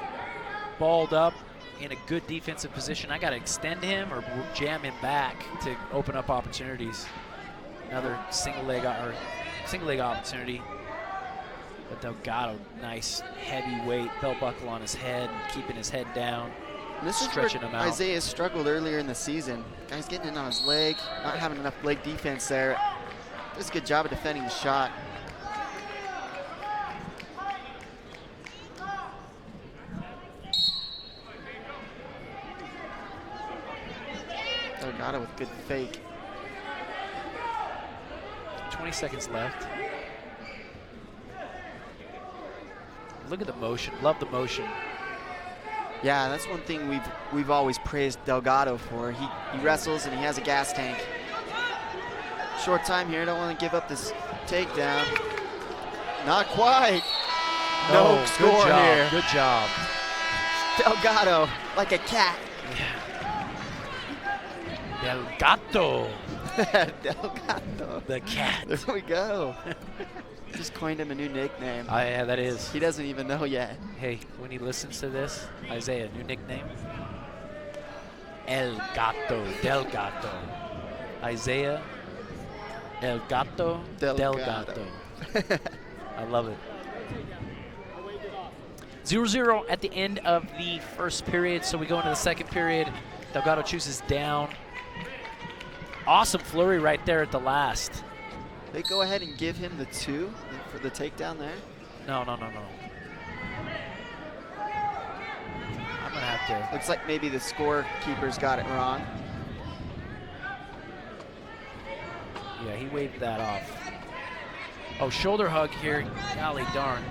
balled up in a good defensive position. I got to extend him or jam him back to open up opportunities. Another single leg opportunity. But Delgado, nice heavy weight, belt buckle on his head, keeping his head down. And this stretching is where him out. Isaiah struggled earlier in the season. Guy's getting in on his leg, not having enough leg defense there. Does a good job of defending the shot. Delgado with good fake. 20 seconds left. Look at the motion. Love the motion. Yeah, that's one thing we've always praised Delgado for. He wrestles and he has a gas tank. Short time here. Don't want to give up this takedown. Not quite. No score here. Good job. Delgado like a cat. Delgado. Delgado. The cat. There we go. Just coined him a new nickname. Oh, yeah, that is. He doesn't even know yet. Hey, when he listens to this, Isaiah, new nickname? El Gato. Delgado. Isaiah El Gato Delgado. I love it. 0-0 at the end of the first period, so we go into the second period. Delgado chooses down. Awesome flurry right there at the last. They go ahead and give him the 2 for the takedown there? No. I'm going to have to. Looks like maybe the scorekeepers got it wrong. Yeah, he waved that off. Oh, shoulder hug here. Golly darn.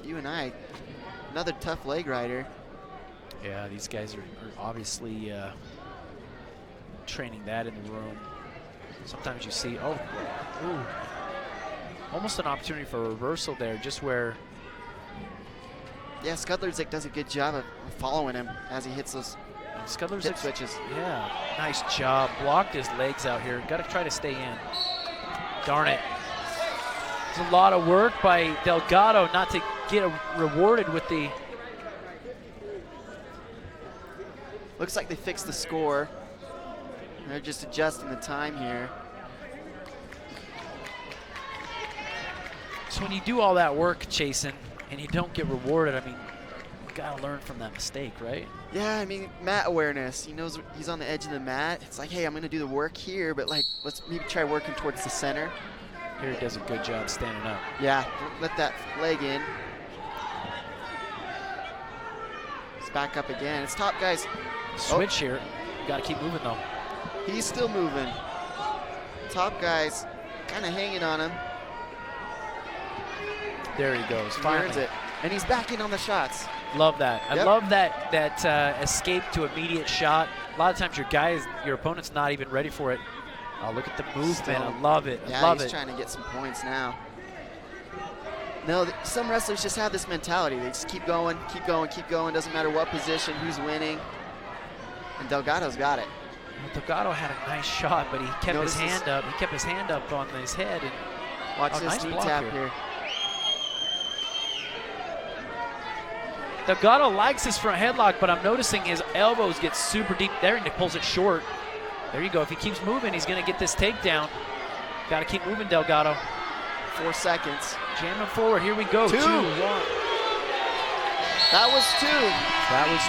UNI, another tough leg rider. Yeah, these guys are obviously training that in the room. Sometimes you see, almost an opportunity for a reversal there, just where. Yeah, Skudlerzik does a good job of following him as he hits those hip switches. Yeah, nice job. Blocked his legs out here. Got to try to stay in. Darn it. It's a lot of work by Delgado not to get rewarded with the. Looks like they fixed the score. They're just adjusting the time here. So when you do all that work chasing and you don't get rewarded, I mean, you gotta learn from that mistake, right? Yeah, I mean, mat awareness. He knows he's on the edge of the mat. It's like, hey, I'm gonna do the work here, but like, let's maybe try working towards the center. Here he does a good job standing up. Yeah, don't let that leg in. He's back up again. It's top guys. Switch here. Got to keep moving though. He's still moving. Top guys kind of hanging on him. There he goes. He earns it. And he's back in on the shots. Love that. Yep. I love that escape to immediate shot. A lot of times your opponent's not even ready for it. Oh, look at the movement. I love it. Yeah, I love he's it. trying to get some points now. No, some wrestlers just have this mentality. They just keep going, keep going, keep going. Doesn't matter what position, who's winning. And Delgado's got it. Well, Delgado had a nice shot, but he kept his hand up. He kept his hand up on his head. And watch this nice knee block tap here. Delgado likes his front headlock, but I'm noticing his elbows get super deep there, and he pulls it short. There you go. If he keeps moving, he's going to get this takedown. Got to keep moving, Delgado. 4 seconds. Jamming forward. Here we go. 2, 1. That was 2. That was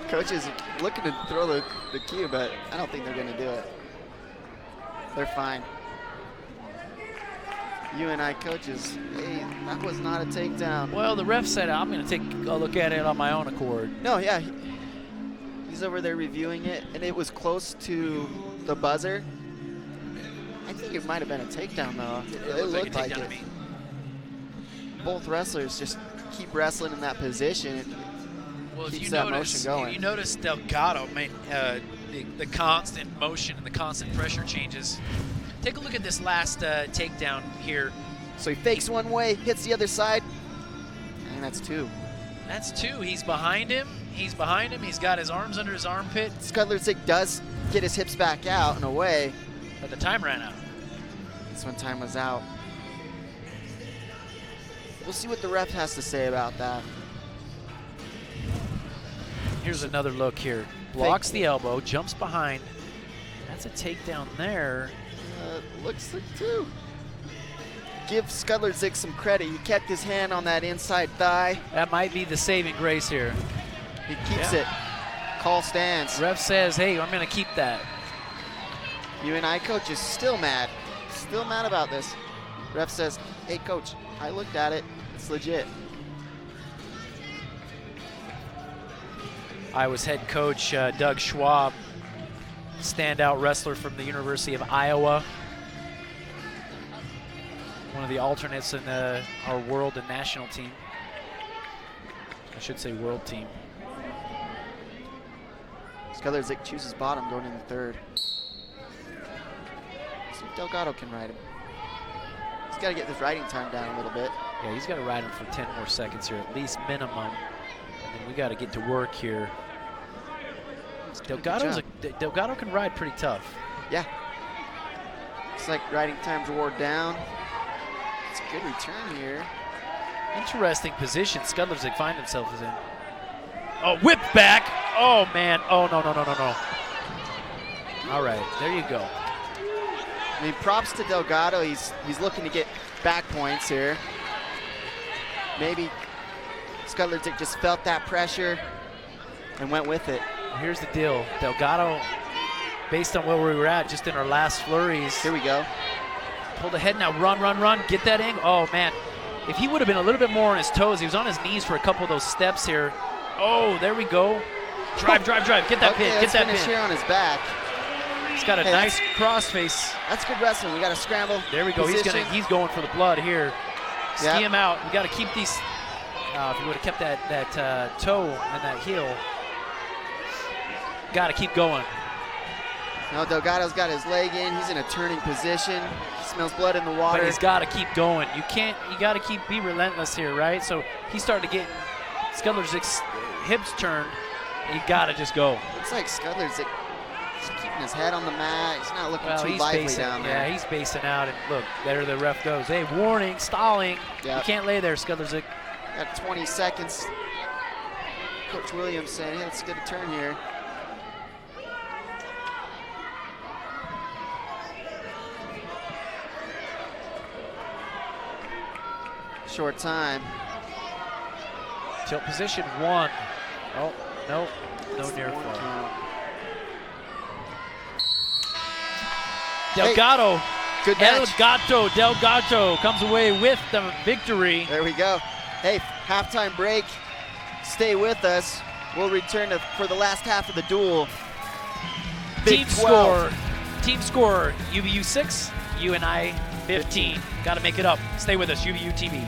2. Coach is looking to throw the cue, but I don't think they're going to do it. They're fine. UNI coaches, hey, that was not a takedown. Well, the ref said I'm going to take a look at it on my own accord. No, yeah. He's over there reviewing it, and it was close to the buzzer. I think it might have been a takedown, though. It looked like it. Both wrestlers just keep wrestling in that position. Well, keeps that motion going. If you notice Delgado, the constant motion and the constant pressure changes. Take a look at this last takedown here. So he fakes one way, hits the other side, and that's 2. That's 2. He's behind him. He's behind him. He's got his arms under his armpit. Skudlerzik does get his hips back out and away. But the time ran out. That's when time was out. We'll see what the ref has to say about that. Here's another look here. Blocks the elbow, jumps behind. That's a takedown there. Looks like 2. Give Skudlerzik some credit. He kept his hand on that inside thigh. That might be the saving grace here. He keeps it. Call stands. Ref says, hey, I'm going to keep that. UNI coach is still mad. Still mad about this. Ref says, hey, coach, I looked at it. It's legit. Iowa's head coach, Doug Schwab, standout wrestler from the University of Iowa. One of the alternates in our world and national team. I should say world team. Skudlerzik chooses bottom going in the 3rd. See if Delgado can ride him. He's got to get this riding time down a little bit. Yeah, he's got to ride him for 10 more seconds here, at least minimum. And then we got to get to work here. Delgado can ride pretty tough. Yeah. Looks like riding times wore down. It's a good return here. Interesting position Skudlerzik find himself in. Oh, whip back. Oh, man. Oh, no. All right, there you go. I mean, props to Delgado. He's looking to get back points here. Maybe Skudlerzik just felt that pressure and went with it. Here's the deal. Delgado, based on where we were at just in our last flurries. Here we go. Pulled ahead now. Run. Get that in. Oh, man. If he would have been a little bit more on his toes, he was on his knees for a couple of those steps here. Oh, there we go. Drive. Get that pin. Get that pin. Here on his back. He's got a nice crossface. That's good wrestling. We got to scramble. There we go. He's going for the blood here. Ski him out. We got to keep these. If you would have kept that toe and that heel, got to keep going. No, Delgado's got his leg in. He's in a turning position. He smells blood in the water. But he's got to keep going. You got to be relentless here, right? So he started getting Scudler's hips turned. You got to just go. Looks like Scudler's just keeping his head on the mat. He's not looking too lively down there. Yeah, he's basing out. And look, there the ref goes. Hey, warning, stalling. Yep. You can't lay there, Scudler's. Got 20 seconds. Coach Williams saying, hey, let's get a turn here. Short time. Tilt position 1. Oh, no near fall. Delgado. Good match. Delgado comes away with the victory. There we go. Hey, halftime break. Stay with us. We'll return for the last half of the duel. Team score, UVU 6, UNI 15. Got to make it up. Stay with us, UVU TV.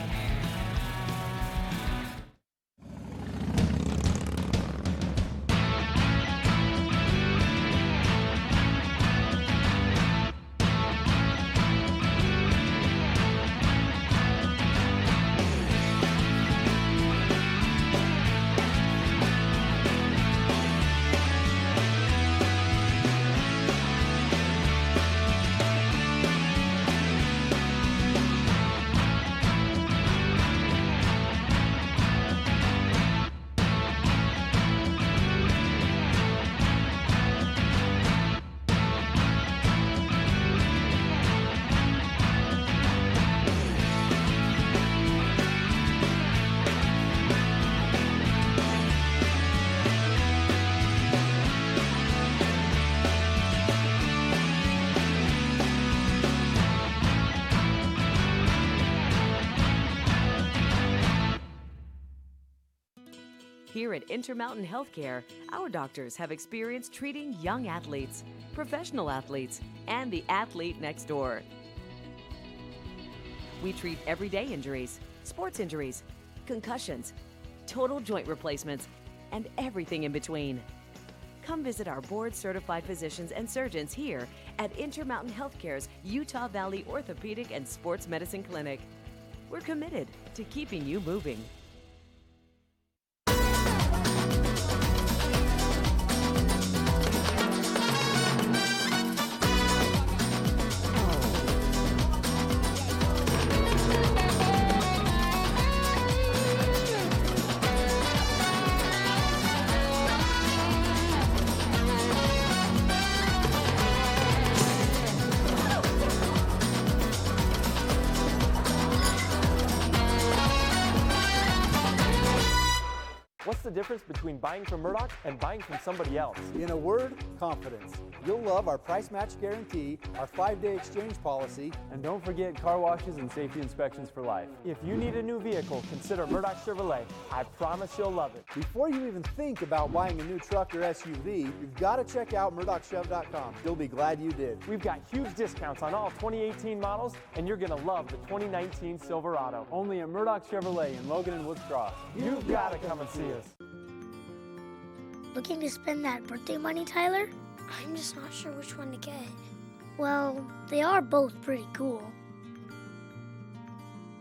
Here at Intermountain Healthcare, our doctors have experience treating young athletes, professional athletes, and the athlete next door. We treat everyday injuries, sports injuries, concussions, total joint replacements, and everything in between. Come visit our board-certified physicians and surgeons here at Intermountain Healthcare's Utah Valley Orthopedic and Sports Medicine Clinic. We're committed to keeping you moving. What's the difference between buying from Murdoch and buying from somebody else? In a word, confidence. You'll love our price match guarantee, our 5-day exchange policy, and don't forget car washes and safety inspections for life. If you need a new vehicle, consider Murdoch Chevrolet. I promise you'll love it. Before you even think about buying a new truck or SUV, you've got to check out MurdochChev.com. You'll be glad you did. We've got huge discounts on all 2018 models, and you're going to love the 2019 Silverado. Only at Murdoch Chevrolet in Logan and Woods Cross. You've got to come and see us. Looking to spend that birthday money, Tyler? I'm just not sure which one to get. Well, they are both pretty cool.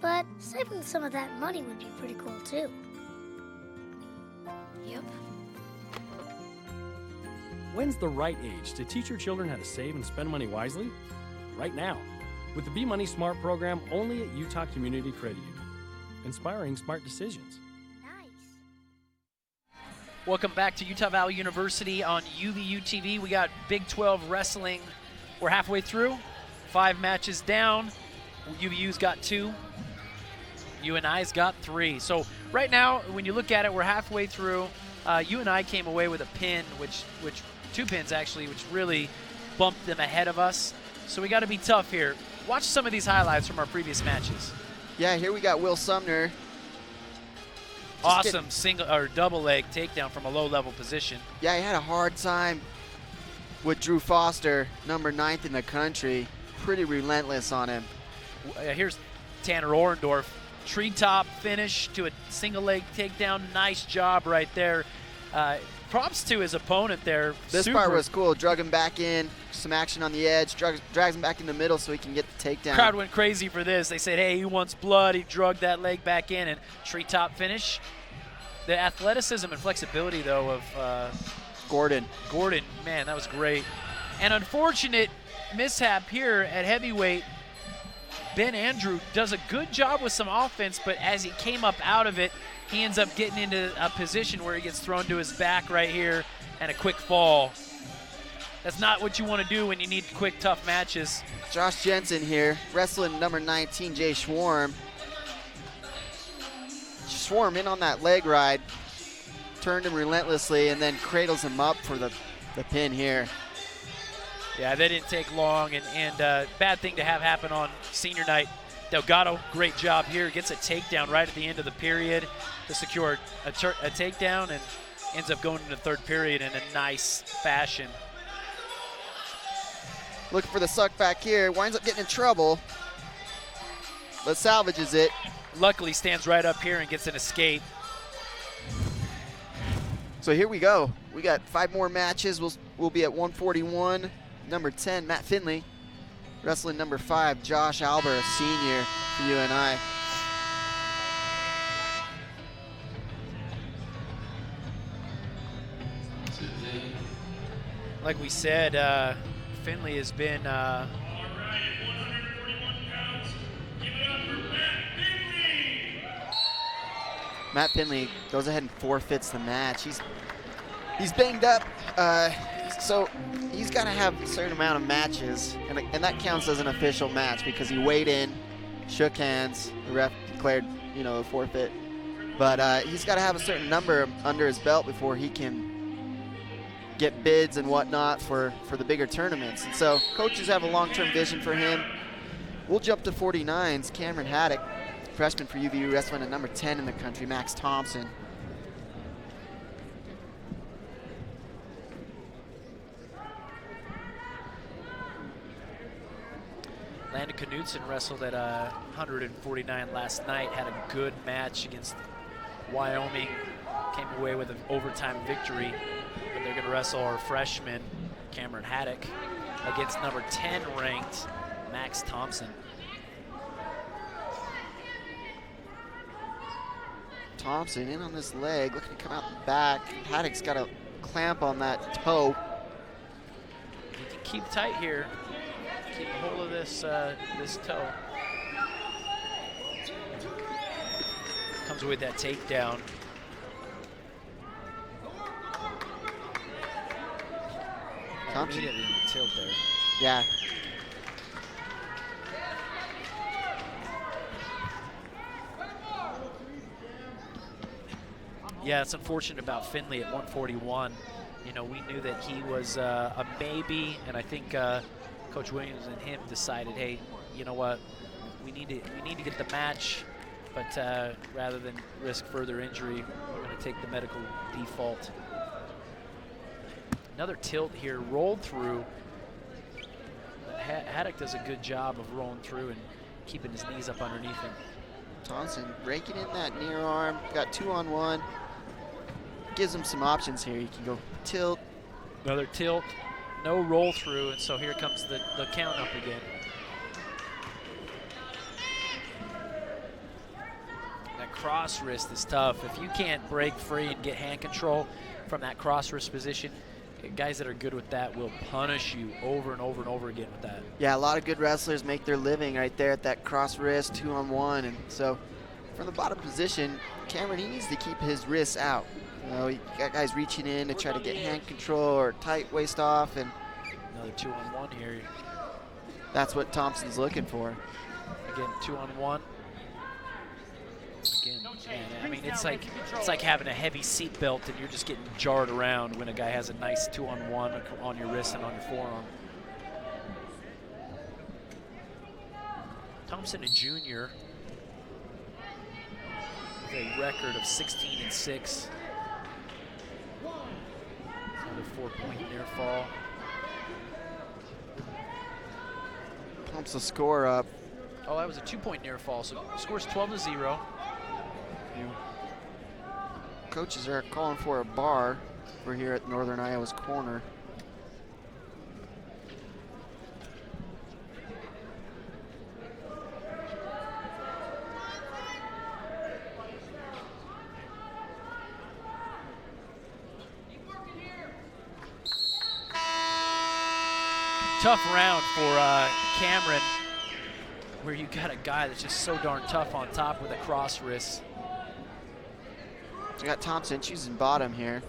But saving some of that money would be pretty cool too. Yep. When's the right age to teach your children how to save and spend money wisely? Right now, with the Be Money Smart program only at Utah Community Credit Union. Inspiring smart decisions. Welcome back to Utah Valley University on UVU TV. We got Big 12 wrestling. We're halfway through. 5 matches down. UVU's got 2. UNI's got 3. So right now, when you look at it, we're halfway through. UNI came away with a pin, which 2 pins actually, which really bumped them ahead of us. So we got to be tough here. Watch some of these highlights from our previous matches. Yeah, here we got Will Sumner. Awesome single or double leg takedown from a low level position. Yeah, he had a hard time with Drew Foster, number 9th in the country. Pretty relentless on him. Here's Tanner Orendorf. Treetop finish to a single leg takedown. Nice job right there. Props to his opponent there. This part was cool. Drug him back in, some action on the edge, drags him back in the middle so he can get the takedown. Crowd went crazy for this. They said, hey, he wants blood. He drugged that leg back in, and treetop finish. The athleticism and flexibility, though, of Gordon, man, that was great. An unfortunate mishap here at heavyweight. Ben Andrew does a good job with some offense, but as he came up out of it, he ends up getting into a position where he gets thrown to his back right here and a quick fall. That's not what you want to do when you need quick, tough matches. Josh Jensen here, wrestling number 19, Jay Schwarm. Schwarm in on that leg ride, turned him relentlessly, and then cradles him up for the pin here. Yeah, that didn't take long, and bad thing to have happen on senior night. Delgado, great job here, gets a takedown right at the end of the period to secure a takedown, and ends up going into the third period in a nice fashion. Looking for the suck back here, winds up getting in trouble, but salvages it. Luckily stands right up here and gets an escape. So here we go. We got 5 more matches. We'll be at 141. Number 10, Matt Finley. Wrestling number 5, Josh Alber, a senior for UNI. Like we said, Finley has been Matt Finley goes ahead and forfeits the match. He's banged up, so he's got to have a certain amount of matches, and that counts as an official match because he weighed in, shook hands, the ref declared, a forfeit. But he's got to have a certain number under his belt before he can get bids and whatnot for the bigger tournaments. And so coaches have a long-term vision for him. We'll jump to 49s. Cameron Haddock, freshman for UVU, wrestling at number 10 in the country, Max Thompson. Landon Knudsen wrestled at 149 last night, had a good match against Wyoming, came away with an overtime victory, but they're gonna wrestle our freshman, Cameron Haddock, against number 10 ranked, Max Thompson. Thompson in on this leg, looking to come out the back. Haddock's got a clamp on that toe. You can keep tight here. Keep hold of this this toe. Comes with that takedown. Thompson immediately in the tilt there. Yeah. Yeah, it's unfortunate about Finley at 141. We knew that he was a maybe, and I think Coach Williams and him decided, hey, you know what, we need to get the match, but rather than risk further injury, we're going to take the medical default. Another tilt here, rolled through. Haddock does a good job of rolling through and keeping his knees up underneath him. Thompson breaking in that near arm, got 2-on-1. Gives him some options here. He can go tilt. Another tilt, no roll through, and so here comes the count up again. That cross wrist is tough. If you can't break free and get hand control from that cross wrist position, guys that are good with that will punish you over and over and over again with that. Yeah, a lot of good wrestlers make their living right there at that cross wrist, 2-on-1, and so from the bottom position, Cameron, he needs to keep his wrists out. He got guys reaching in to try to get hand control or tight waist off, and another 2-on-1 here. That's what Thompson's looking for. Again, 2-on-1. Again, man, I mean, it's like having a heavy seat belt and you're just getting jarred around when a guy has a nice 2-on-1 on your wrist and on your forearm. Thompson, a junior, with a record of 16-6. Another 4-point near fall. Pumps the score up. Oh, that was a 2-point near fall, so score's 12-0. Coaches are calling for a bar for here at Northern Iowa's corner. Tough round for Cameron, where you got a guy that's just so darn tough on top with a cross wrist. We got Thompson choosing bottom here.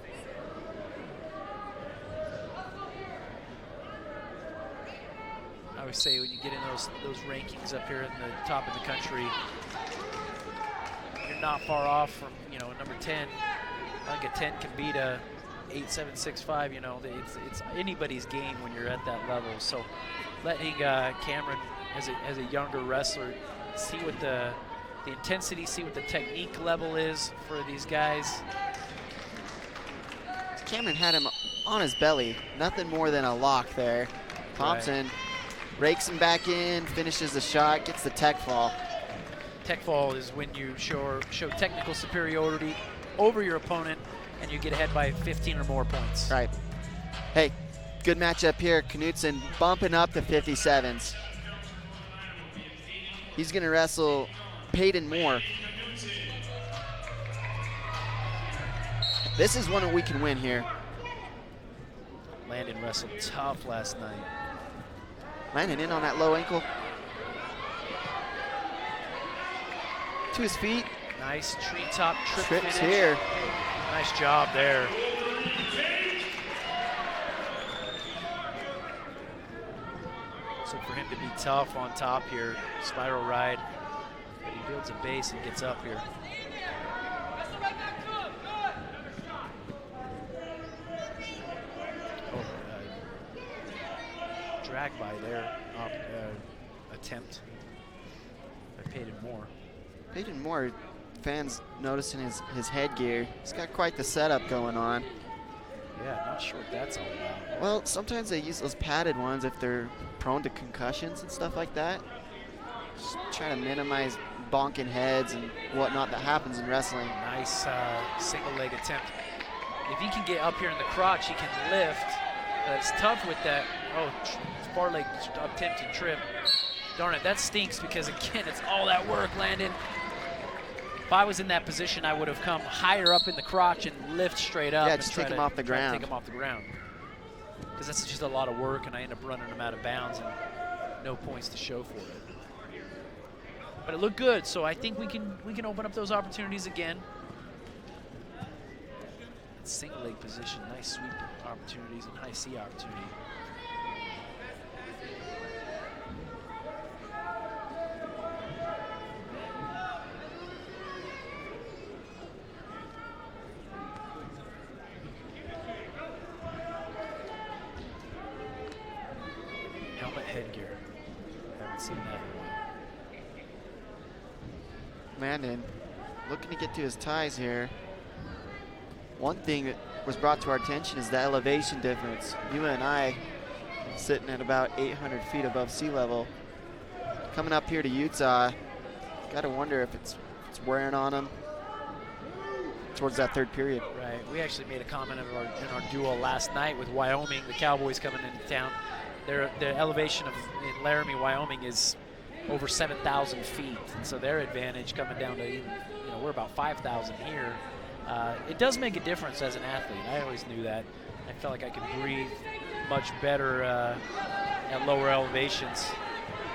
I always say when you get in those rankings up here in the top of the country, you're not far off from, you know, number 10. I think a 10 can beat a 8-7-6-5. You know, it's anybody's game when you're at that level. So letting Cameron, as a younger wrestler, see what the intensity, see what the technique level is for these guys. Cameron had him on his belly, nothing more than a lock there. Thompson rakes him back in, finishes the shot, gets the tech fall. Tech fall is when you show technical superiority over your opponent and you get ahead by 15 or more points. Right. Hey, good matchup here. Knutson bumping up to 57s. He's gonna wrestle Peyton Moore. This is one that we can win here. Landon wrestled tough last night. Landon in on that low ankle. To his feet. Nice treetop trip Trips finish. here. Nice job there. So for him to be tough on top here, spiral ride, but he builds a base and gets up here. Drag by there, attempt by Peyton Moore. Peyton Moore, fans noticing his headgear. He's got quite the setup going on. Yeah, not sure what that's all about. Well, sometimes they use those padded ones if they're prone to concussions and stuff like that. Just trying to minimize bonking heads and whatnot that happens in wrestling. Nice single leg attempt. If he can get up here in the crotch, he can lift. It's tough with that. Oh, far leg attempt to trip. Darn it, that stinks because, again, it's all that work, Landon. If I was in that position, I would have come higher up in the crotch and lift straight up. Yeah, just take him off the ground. Take him off the ground. Because that's just a lot of work, and I end up running him out of bounds and no points to show for it. But it looked good, so I think we can open up those opportunities again. Single leg position, nice sweep opportunities and high C opportunity. Helmet headgear. Haven't seen that in a while. Landon looking to get to his ties here. One thing that was brought to our attention is the elevation difference. You and I sitting at about 800 feet above sea level. Coming up here to Utah, got to wonder if it's wearing on him towards that third period. Right. We actually made a comment in our duel last night with Wyoming, the Cowboys coming into town. The elevation in Laramie, Wyoming is over 7,000 feet, and so their advantage coming down to even, we're about 5,000 here. It does make a difference as an athlete. I always knew that. I felt like I could breathe much better at lower elevations.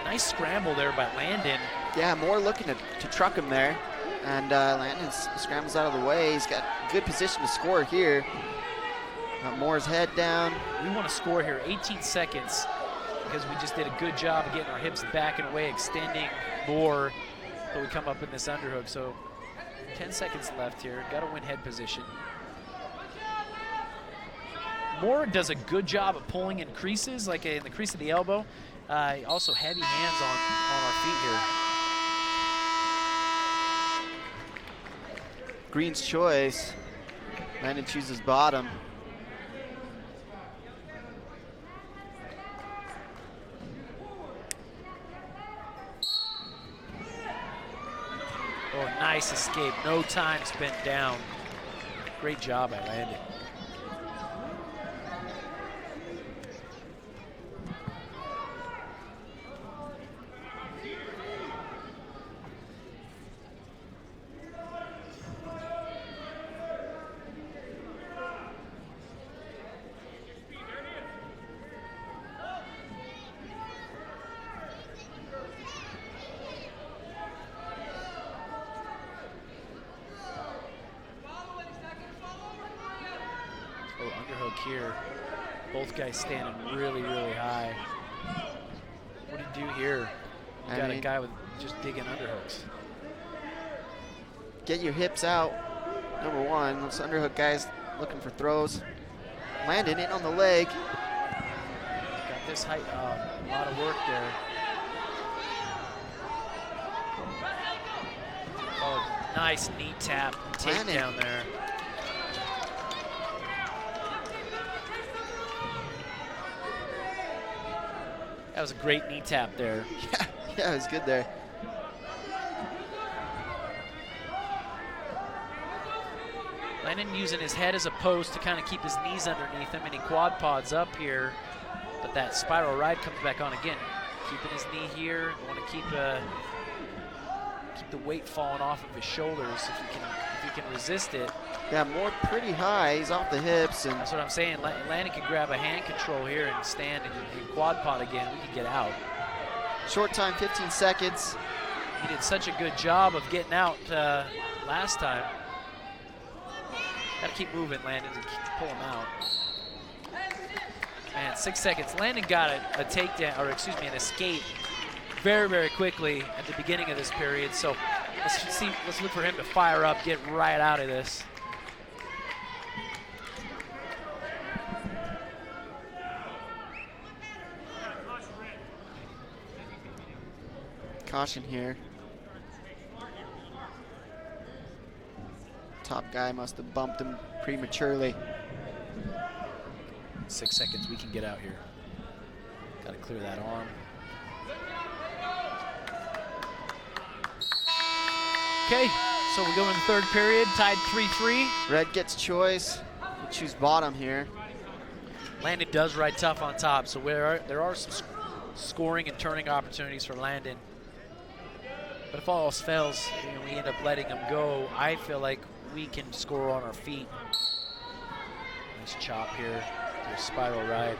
Nice scramble there by Landon. Yeah, Moore looking to truck him there. And Landon scrambles out of the way. He's got good position to score here. Got Moore's head down. We want to score here 18 seconds because we just did a good job of getting our hips back and away, extending more, but we come up in this underhook. So 10 seconds left here. Got to win head position. Moore does a good job of pulling in creases, like in the crease of the elbow. Also heavy hands on our feet here. Green's choice. Landon chooses bottom. Nice escape. No time spent down. Great job by Landon. Here, both guys standing really, really high. What do you do here? You got a guy with just digging underhooks. Get your hips out. Number one, those underhook guys looking for throws. Landon in on the leg. Got this height, a lot of work there. Oh, nice knee tap, takedown there. That was a great knee tap there. Yeah, it was good there. Landon using his head as a post to kind of keep his knees underneath him, and he quad pods up here, but that spiral ride comes back on again. Keeping his knee here, you want to keep the weight falling off of his shoulders if he can resist it. Yeah, more pretty high. He's off the hips. And that's what I'm saying. Landon can grab a hand control here and stand and quad pod again. We can get out. Short time, 15 seconds. He did such a good job of getting out last time. Got to keep moving, Landon, and pull him out. Man, 6 seconds. Landon got a takedown, or excuse me, an escape very, very quickly at the beginning of this period. So let's look for him to fire up, get right out of this. Caution here. Top guy must have bumped him prematurely. 6 seconds, we can get out here. Got to clear that arm. Okay, so we go in the third period, tied 3-3. Red gets choice. We'll choose bottom here. Landon does ride tough on top, so there are some scoring and turning opportunities for Landon. But if all else fails, we end up letting him go. I feel like we can score on our feet. Nice chop here. A spiral ride.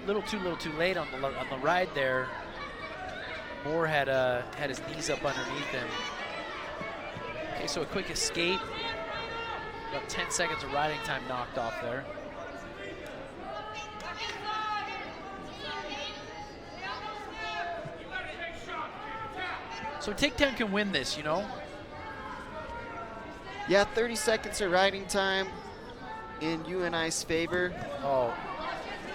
Little too late on the ride there. Moore had his knees up underneath him. Okay, so a quick escape. About 10 seconds of riding time knocked off there. So takedown can win this, you know? Yeah, 30 seconds of riding time in UNI's favor. Oh,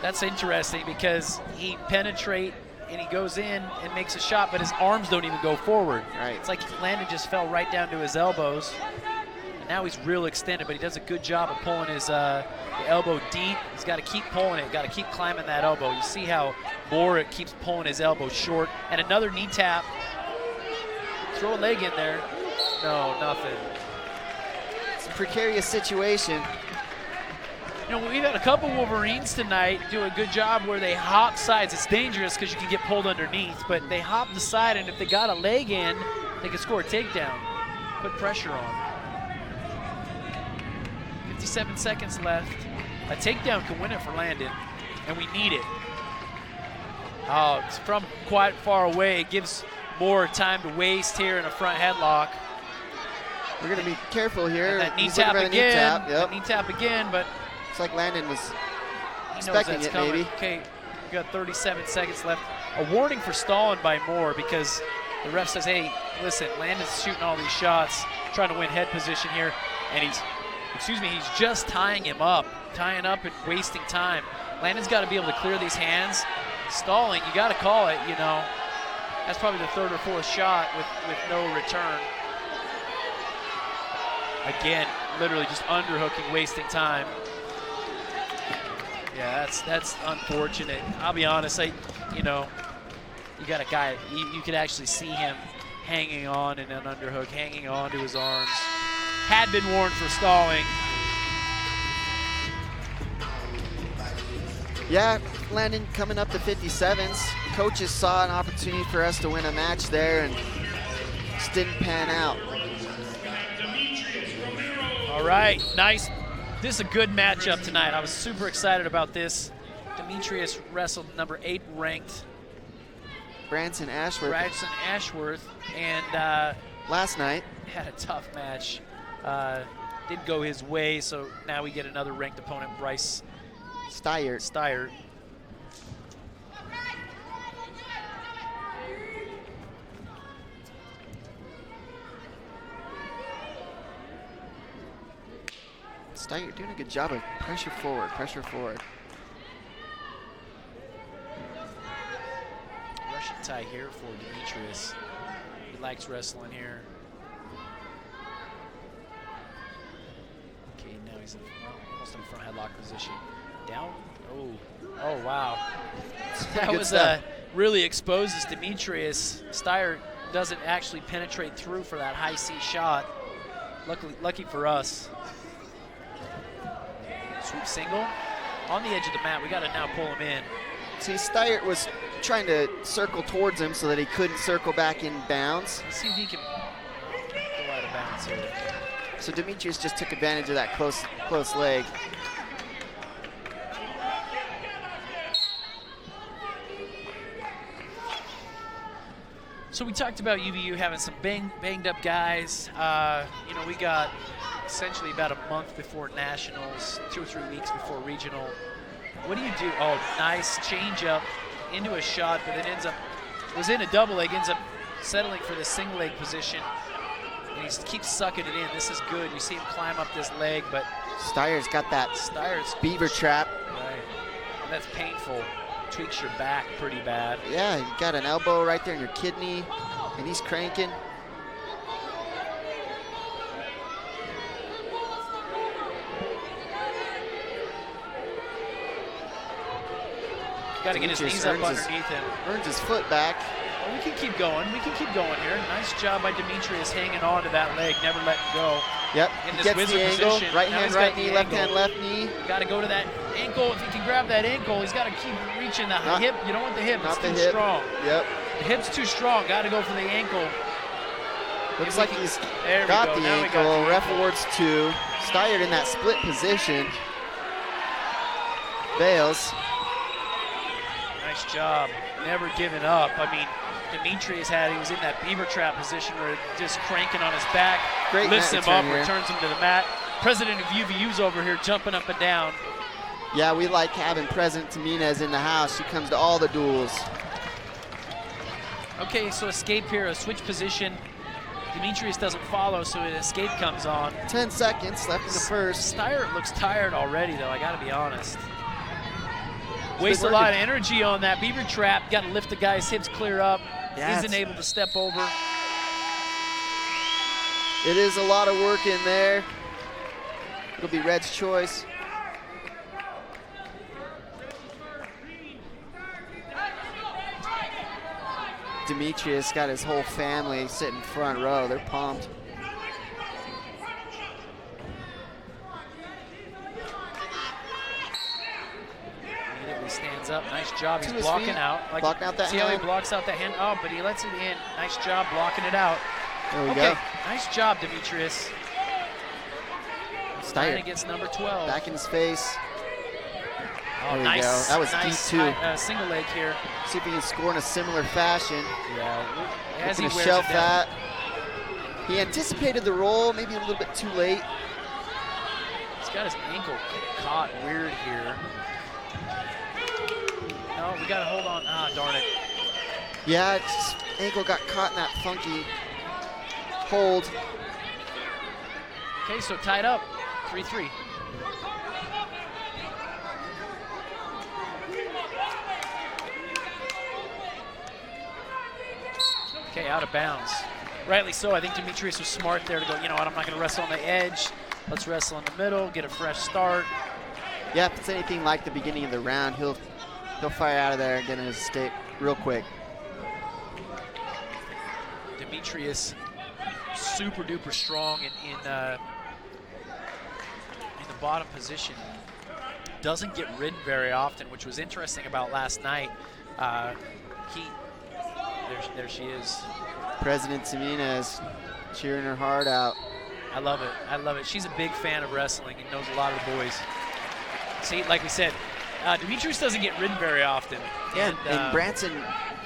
that's interesting because he penetrate and he goes in and makes a shot, but his arms don't even go forward. Right. It's like Landon just fell right down to his elbows. And now he's real extended, but he does a good job of pulling his the elbow deep. He's got to keep pulling it, got to keep climbing that elbow. You see how Moore keeps pulling his elbow short. And another knee tap. Throw a leg in there. No, nothing. It's a precarious situation. You know, we've had a couple Wolverines tonight do a good job where they hop sides. It's dangerous because you can get pulled underneath, but they hop the side, and if they got a leg in, they can score a takedown. Put pressure on. 57 seconds left. A takedown can win it for Landon, and we need it. Oh, it's from quite far away. It gives Moore time to waste here in a front headlock. We're going to be careful here. And that knee tap again. Yep. That knee tap again, but looks like Landon was he expecting it, coming. maybe. Okay, we got 37 seconds left. A warning for stalling by Moore because the ref says, hey, listen, Landon's shooting all these shots, trying to win head position here, and he's just tying him up and wasting time. Landon's got to be able to clear these hands. Stalling, you got to call it, you know. That's probably the third or fourth shot with no return. Again, literally just underhooking, wasting time. Yeah, that's unfortunate. I'll be honest, you got a guy, you could actually see him hanging on in an underhook, hanging on to his arms. Had been warned for stalling. Yeah, Landon coming up to 57s. Coaches saw an opportunity for us to win a match there and just didn't pan out. All right, nice. This is a good matchup tonight. I was super excited about this. Demetrius wrestled number 8 ranked Branson Ashworth, and last night had a tough match. Didn't go his way, so now we get another ranked opponent, Bryce Steyert. Steyert doing a good job of pressure forward. Russian tie here for Demetrius. He likes wrestling here. Okay, now he's almost in the front headlock position. Down. Oh, wow. That was really exposes Demetrius. Steyert doesn't actually penetrate through for that high C shot. Lucky for us. Sweep single on the edge of the mat. We got to now pull him in. See, Steyert was trying to circle towards him so that he couldn't circle back in bounds. Let's see if he can go out of bounds here. So Demetrius just took advantage of that close leg. So we talked about UVU having some banged up guys. You know, we got essentially about a month before nationals, 2 or 3 weeks before regional. What do you do? Oh, nice change up into a shot, but it was in a double leg, ends up settling for the single leg position. And he keeps sucking it in. This is good. You see him climb up this leg, but Steyer's got that beaver trap. Right. And that's painful. Tweaks your back pretty bad. Yeah, you got an elbow right there in your kidney, and he's cranking. Got to get his knees up underneath him. Earns his foot back. Well, we can keep going. Here. Nice job by Demetrius hanging on to that leg, never letting go. Yep, in he this gets the angle. position. Right hand, right knee, left hand, left knee. Got to go to that ankle. If he can grab that ankle, he's got to keep reaching the hip. You don't want the hip. It's too strong. Yep. The hip's too strong. Got to go for the ankle. Looks like he's got the ankle. Ref awards 2. Steyert in that split position. Bails. Nice job. Never giving up. I mean, Demetrius he was in that beaver trap position where just cranking on his back. Great lifts him up, here. returns him to the mat. President of UVU's over here jumping up and down. Yeah, we like having President Taminez in the house. She comes to all the duels. Okay, so escape here, a switch position. Demetrius doesn't follow, so an escape comes on. 10 seconds left in the first. Steyert looks tired already, though, I gotta be honest. Waste a lot of energy on that beaver trap. Got to lift the guy's hips clear up. Yeah, isn't able to step over. It is a lot of work in there. It'll be Red's choice. Demetrius got his whole family sitting front row. They're pumped. Stands up, nice job. He's blocking out. Blocking out that see hand. how he blocks out that hand? Oh, but he lets it in. Nice job blocking it out. There we go. Nice job, Demetrius. Steyert against number 12. Back in his face. Oh, there we nice. go. That was nice deep too. Single leg here. See if he can score in a similar fashion. Yeah. As Looking he to shelf that. He anticipated the roll, maybe a little bit too late. He's got his ankle caught weird here. No, we got to hold on. Ah, darn it. Yeah, his ankle got caught in that funky hold. Okay, so tied up, 3-3. Okay, out of bounds. Rightly so. I think Demetrius was smart there to go, you know what, I'm not going to wrestle on the edge. Let's wrestle in the middle, get a fresh start. Yeah, if it's anything like the beginning of the round, he'll fire out of there and get an escape real quick. Demetrius super duper strong in the bottom position. Doesn't get ridden very often, which was interesting about last night. There she is. President Tamina is cheering her heart out. I love it. I love it. She's a big fan of wrestling and knows a lot of the boys. See, like we said, Demetrius doesn't get ridden very often. Yeah, and Branson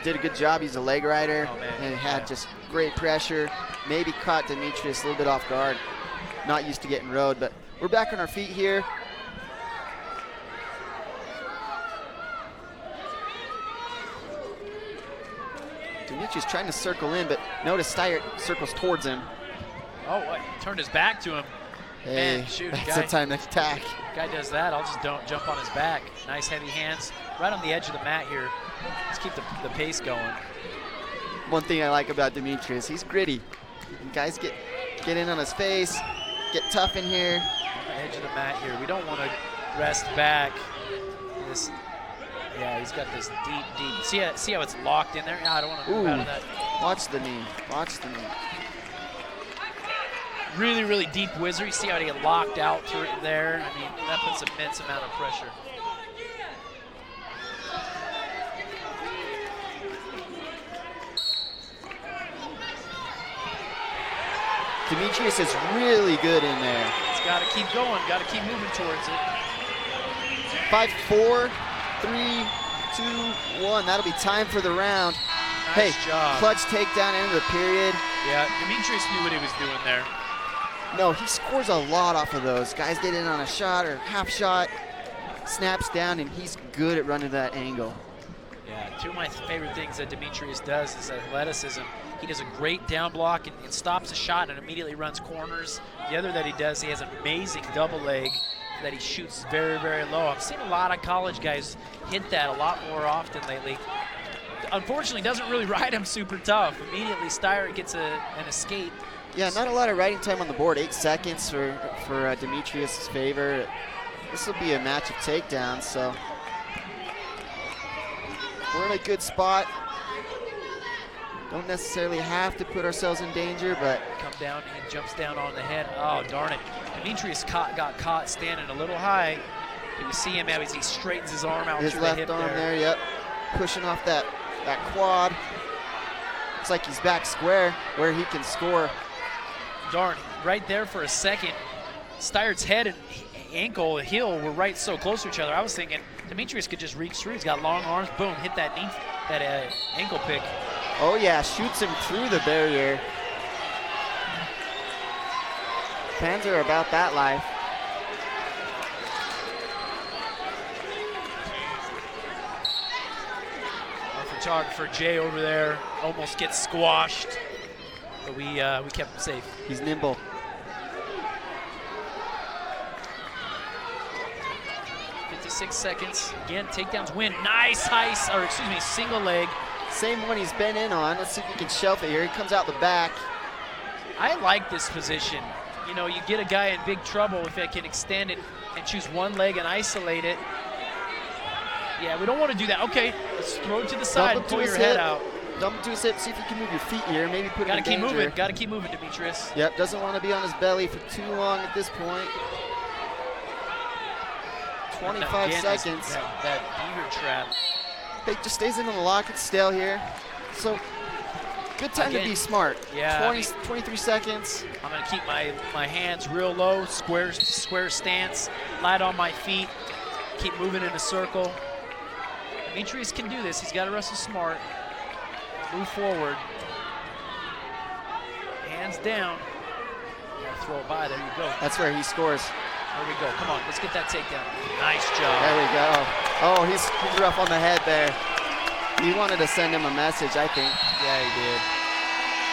did a good job. He's a leg rider and had just great pressure. Maybe caught Demetrius a little bit off guard. Not used to getting rode, but we're back on our feet here. Demetrius trying to circle in, but notice Steyer circles towards him. Oh, what? Turned his back to him. Hey, man, shoot, that's the time to attack. Guy does that, I'll just don't jump on his back. Nice heavy hands, right on the edge of the mat here. Let's keep the pace going. One thing I like about Demetrius, he's gritty. Guys get in on his face, get tough in here. On the edge of the mat here. We don't want to rest back. Yeah, he's got this deep. See how it's locked in there? No, I don't want to move out of that. Watch the knee. Watch the knee. Really, really deep whizzer. You see how he get locked out through it there? I mean, that puts immense amount of pressure. Demetrius is really good in there. He's got to keep going. Got to keep moving towards it. 5, 4, 3, 2, 1. That'll be time for the round. Nice job. Clutch takedown into the period. Yeah, Demetrius knew what he was doing there. No, he scores a lot off of those. Guys get in on a shot or half shot, snaps down, and he's good at running that angle. Yeah, two of my favorite things that Demetrius does is athleticism. He does a great down block and stops a shot and immediately runs corners. The other that he does, he has an amazing double leg that he shoots very, very low. I've seen a lot of college guys hit that a lot more often lately. Unfortunately, doesn't really ride him super tough. Immediately, Steyer gets an escape. Yeah, not a lot of riding time on the board. 8 seconds for Demetrius' favor. This will be a match of takedowns, so we're in a good spot. Don't necessarily have to put ourselves in danger, but come down and jumps down on the head. Oh, darn it. Demetrius got caught standing a little high. You see him as he straightens his arm out his through the hip left arm there. Yep. Pushing off that quad. Looks like he's back square where he can score. Darn, right there for a second. Steyer's head and ankle, heel were right so close to each other. I was thinking Demetrius could just reach through. He's got long arms. Boom, hit that knee, that ankle pick. Oh yeah, shoots him through the barrier. Fans are about that life. Our photographer Jay over there almost gets squashed, but we kept him safe. He's nimble. Seconds. Again, takedowns win. Nice single leg. Same one he's been in on. Let's see if he can shelf it here. He comes out the back. I like this position. You know, you get a guy in big trouble if I can extend it and choose one leg and isolate it. Yeah, we don't want to do that. Okay, let's throw it to the side and pull your head out. Dump him to his hip. See if you can move your feet here. Maybe put him in danger. Moving. Got to keep moving, Demetrius. Yep, doesn't want to be on his belly for too long at this point. 25 seconds. That beaver trap. He just stays in on the lock. It's stale here. So, good time to be smart. Yeah. 23 seconds. I'm going to keep my hands real low, square stance, light on my feet, keep moving in a circle. Demetrius can do this. He's got to wrestle smart. Move forward. Hands down. Gotta throw it by. There you go. That's where he scores. There we go. Come on, let's get that takedown. Nice job. There we go. Oh, he's rough on the head there. He wanted to send him a message, I think. Yeah, he did.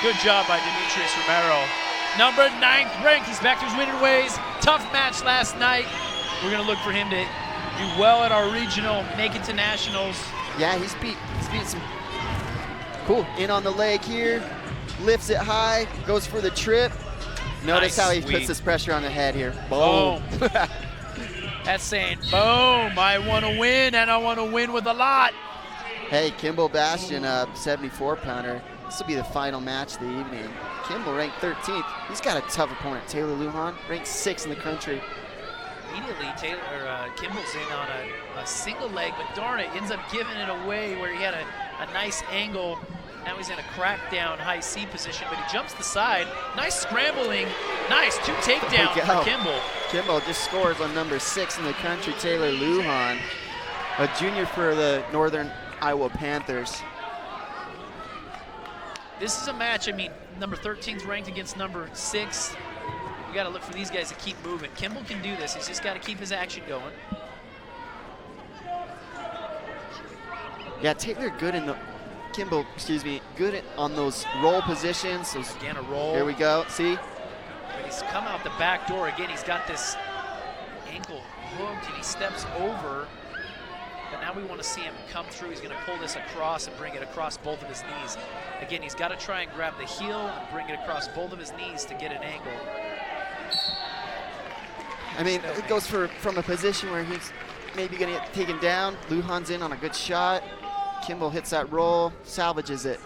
Good job by Demetrius Romero. Number 9th ranked. He's back to his winning ways. Tough match last night. We're going to look for him to do well at our regional, make it to nationals. Yeah, he's beat some. Cool. In on the leg here. Lifts it high. Goes for the trip. Notice how he puts this pressure on the head here. Boom. That's saying, boom, I want to win, and I want to win with a lot. Hey, Kimball Bastion, a 74-pounder. This will be the final match of the evening. Kimball ranked 13th. He's got a tough opponent. Taylor Lujan ranked 6th in the country. Immediately, Kimball's in on a single leg, but darn it, ends up giving it away where he had a nice angle. Now he's in a crackdown high C position, but he jumps the side. Nice scrambling. Nice 2 takedowns for Kimball. Kimball just scores on number 6 in the country, Taylor Lujan, a junior for the Northern Iowa Panthers. This is a match, I mean, number 13's ranked against number 6. You got to look for these guys to keep moving. Kimball can do this. He's just got to keep his action going. Yeah, Taylor good in the Kimball, good on those roll positions. Again, a roll. Here we go. See? But he's come out the back door again. He's got this ankle hooked, and he steps over. But now we want to see him come through. He's going to pull this across and bring it across both of his knees. Again, he's got to try and grab the heel and bring it across both of his knees to get an angle. I mean, it goes from a position where he's maybe going to get taken down. Lujan's in on a good shot. Kimball hits that roll, salvages it.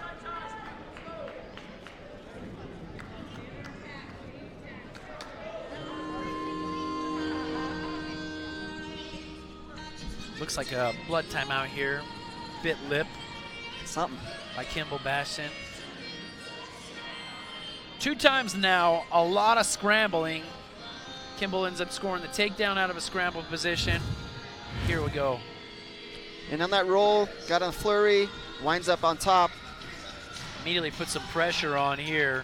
Looks like a blood timeout here. Bit lip. Something. By Kimball Bastion. 2 times now, a lot of scrambling. Kimball ends up scoring the takedown out of a scramble position. Here we go. And on that roll, got a flurry, winds up on top. Immediately put some pressure on here.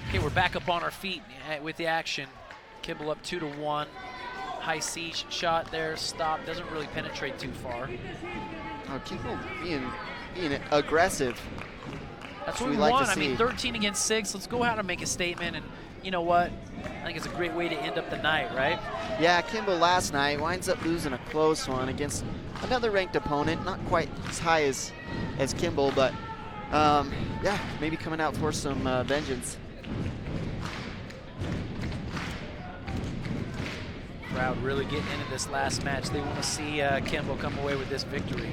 Okay, we're back up on our feet with the action. Kimball up 2-1. High C shot there, stop, doesn't really penetrate too far. Oh, Kimball being aggressive. That's what we want. I mean, 13 against 6. Let's go out and make a statement. And you know what? I think it's a great way to end up the night, right? Yeah, Kimball last night winds up losing a close one against another ranked opponent, not quite as high as Kimball, but yeah, maybe coming out for some vengeance. Crowd really getting into this last match. They want to see Kimball come away with this victory.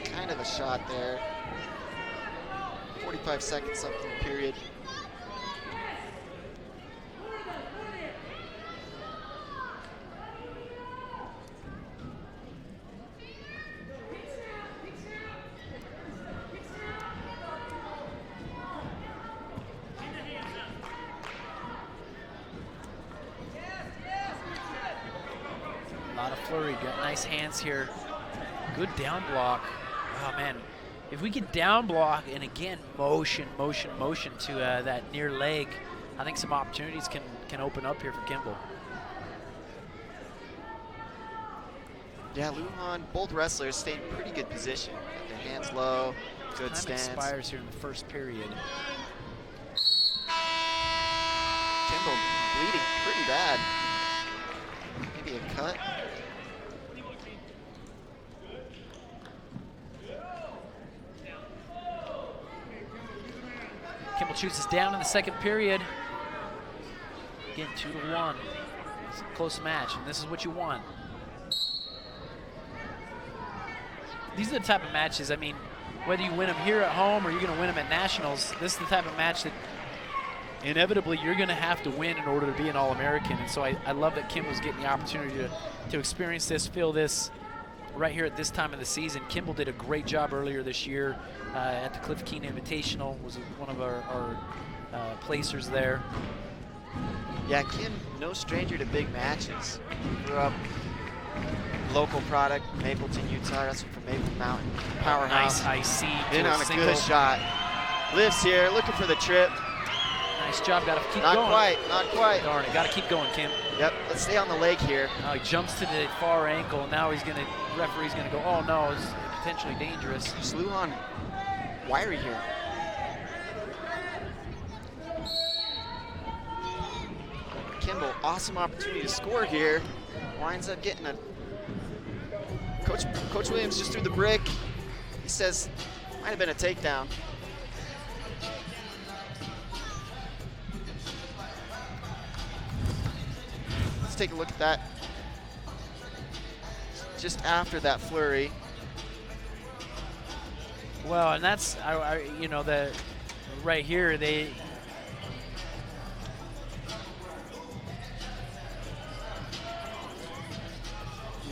Kind of a shot there. 45 seconds up in the period. A lot of flurry, got nice hands here. Good down block. Oh man, if we can down block and again motion to that near leg, I think some opportunities can open up here for Kimball. Yeah, Lujan, both wrestlers stayed in pretty good position. Got their hands low, good Time stance. expires here in the first period. Kimball bleeding pretty bad. Maybe a cut. Kimball chooses down in the second period. Again, 2-1. It's a close match, and this is what you want. These are the type of matches, I mean, whether you win them here at home or you're going to win them at nationals, this is the type of match that inevitably you're going to have to win in order to be an All-American. And so I love that Kimball's getting the opportunity to experience this, feel this right here at this time of the season. Kimball did a great job earlier this year at the Cliff Keen Invitational, was one of our placers there. Yeah, Kim, no stranger to big matches. Grew up local product, Mapleton, Utah, wrestling from Maple Mountain, powerhouse. Nice IC. In on a good shot. Lives here, looking for the trip. Nice job, got to keep not going. Not quite. Darn it, got to keep going, Kim. Yep, let's stay on the leg here. Now he jumps to the far ankle. Now referee's gonna go, oh no, it's potentially dangerous. Lujan wiry here. Kimball, awesome opportunity to score here. Winds up getting a Coach Williams just threw the brick. He says, might have been a takedown. Let's take a look at that. Just after that flurry. Well, and that's, you know, the right here,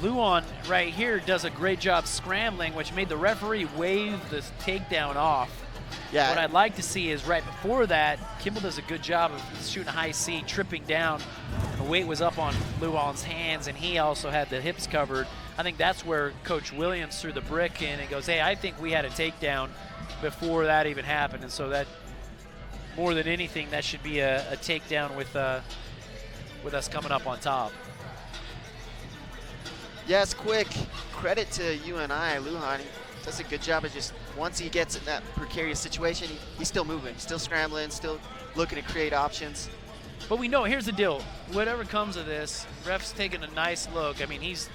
Luan right here does a great job scrambling, which made the referee wave this takedown off. Yeah. What I'd like to see is right before that, Kimball does a good job of shooting a high C, tripping down. The weight was up on Luan's hands, and he also had the hips covered. I think that's where Coach Williams threw the brick in and goes, hey, I think we had a takedown before that even happened. And so that, more than anything, that should be a takedown with us coming up on top. Yes, quick. Credit to UNI, Lujan. He does a good job of just, once he gets in that precarious situation, he's still moving, still scrambling, still looking to create options. But we know, here's the deal. Whatever comes of this, ref's taking a nice look. I mean, he's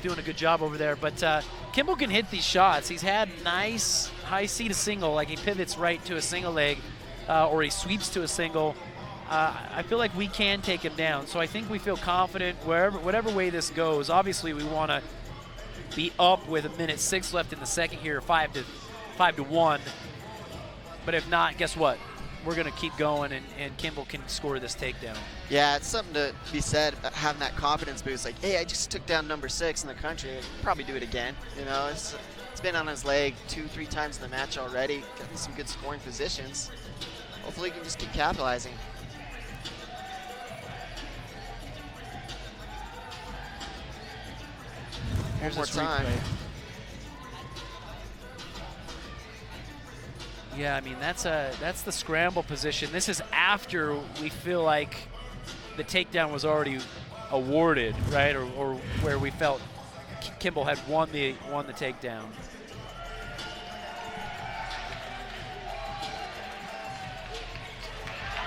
doing a good job over there. But Kimball can hit these shots. He's had nice high C to single, like he pivots right to a single leg, or he sweeps to a single. I feel like we can take him down. So I think we feel confident whatever way this goes. Obviously, we want to be up with 1:06 left in the second here, 5-1. But if not, guess what? We're going to keep going, and Kimball can score this takedown. Yeah, it's something to be said, having that confidence boost. Like, hey, I just took down number 6 in the country. I'll probably do it again. You know, it's been on his leg 2-3 times in the match already. Getting some good scoring positions. Hopefully, he can just keep capitalizing. Here's One more time. Replay. Yeah, I mean, that's the scramble position. This is after we feel like the takedown was already awarded, right? Or where we felt Kimball had won the takedown.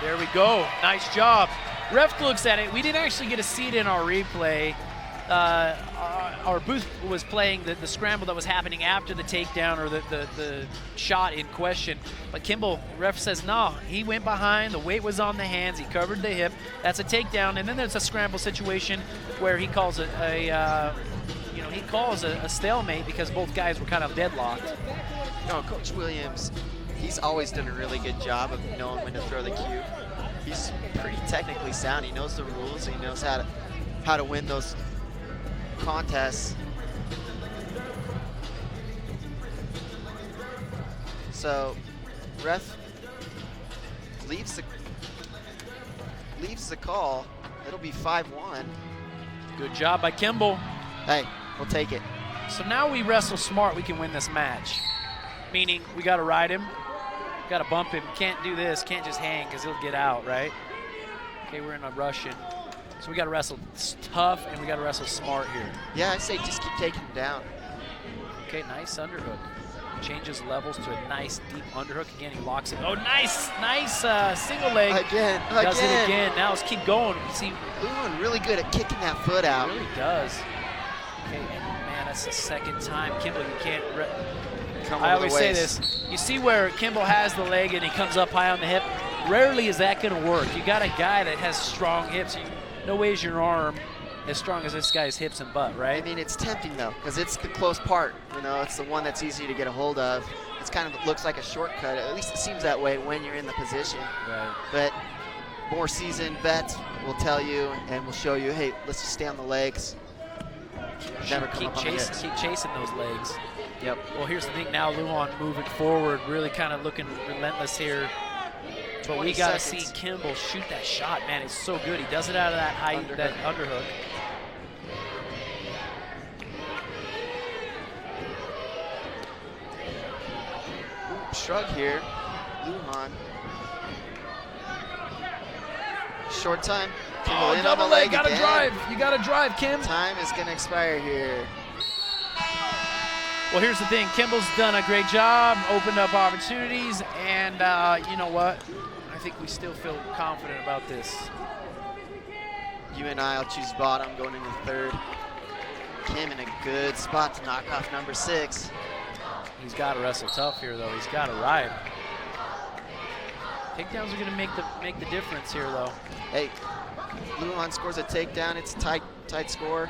There we go. Nice job. Ref looks at it. We didn't actually get a seat in our replay. Our booth was playing the scramble that was happening after the takedown or the shot in question. But Kimball, ref says, no, he went behind. The weight was on the hands. He covered the hip. That's a takedown. And then there's a scramble situation where he calls a stalemate because both guys were kind of deadlocked. No, Coach Williams, he's always done a really good job of knowing when to throw the cue. He's pretty technically sound. He knows the rules. He knows how to win those contests. So, ref leaves the call. It'll be 5-1. Good job by Kimball. Hey, we'll take it. So now we wrestle smart. We can win this match. Meaning we got to ride him, got to bump him. Can't do this. Can't just hang because he'll get out, right? Okay, we're in a Russian. So we got to wrestle tough and we got to wrestle smart here. Yeah, I say just keep taking him down. Okay, nice underhook. Changes levels to a nice deep underhook. Again, he locks it. Oh, nice single leg. Again. Does it again. Now let's keep going. See, Luan really good at kicking that foot out. He really does. Okay, and man, that's the second time. Kimball, you can't. I always say this. You see where Kimball has the leg and he comes up high on the hip. Rarely is that going to work. You got a guy that has strong hips. No way is your arm as strong as this guy's hips and butt, right? I mean, it's tempting though, because it's the close part. You know, it's the one that's easy to get a hold of. It's kind of looks like a shortcut. At least it seems that way when you're in the position. Right. But more seasoned vets will tell you and will show you, hey, let's just stay on the legs. Never come up on the hips. Keep chasing those legs. Yep. Well, here's the thing now. Luan moving forward, really kind of looking relentless here. But we got to see Kimball shoot that shot, man. It's so good. He does it out of that height, that underhook. Shrug here, Lujan. Short time. Kimball in double on the leg. Gotta drive. You gotta drive, Kim. Time is gonna expire here. Well, here's the thing. Kimball's done a great job, opened up opportunities, and you know what? I think we still feel confident about this. UNI will choose bottom going into third. Kim in a good spot to knock off number 6. He's got to wrestle tough here, though. He's got to ride. Takedowns are going to make the difference here, though. Hey, Luan scores a takedown. It's a tight score.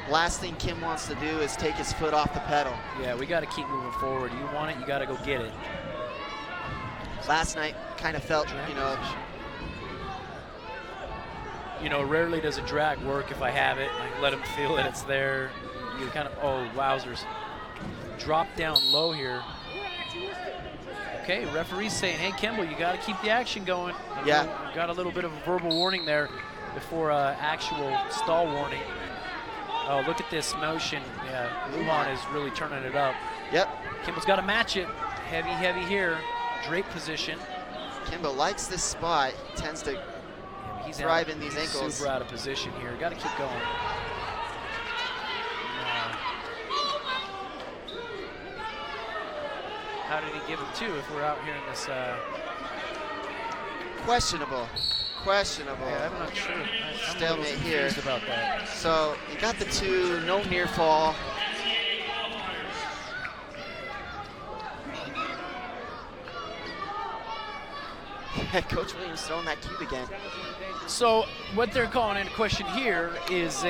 Last thing Kim wants to do is take his foot off the pedal. Yeah, we got to keep moving forward. You want it, you got to go get it. Last night kind of felt, rarely does a drag work if I have it. I let him feel it, it's there. You kind of, oh, wowzers. Drop down low here. Okay, referee's saying, hey, Kimball, you got to keep the action going. Yeah. Got a little bit of a verbal warning there before actual stall warning. Oh, look at this motion. Yeah, Luan is really turning it up. Yep. Kimball's got to match it. Heavy here. Drape position. Kimball likes this spot. He tends to thrive in these ankles. Super out of position here. Got to keep going. How did he give him 2 if we're out here in this? Questionable. Yeah, I'm not sure. Stalemate here. About that. So he got the 2, no near fall. Coach Williams throwing that cube again. So what they're calling into question here is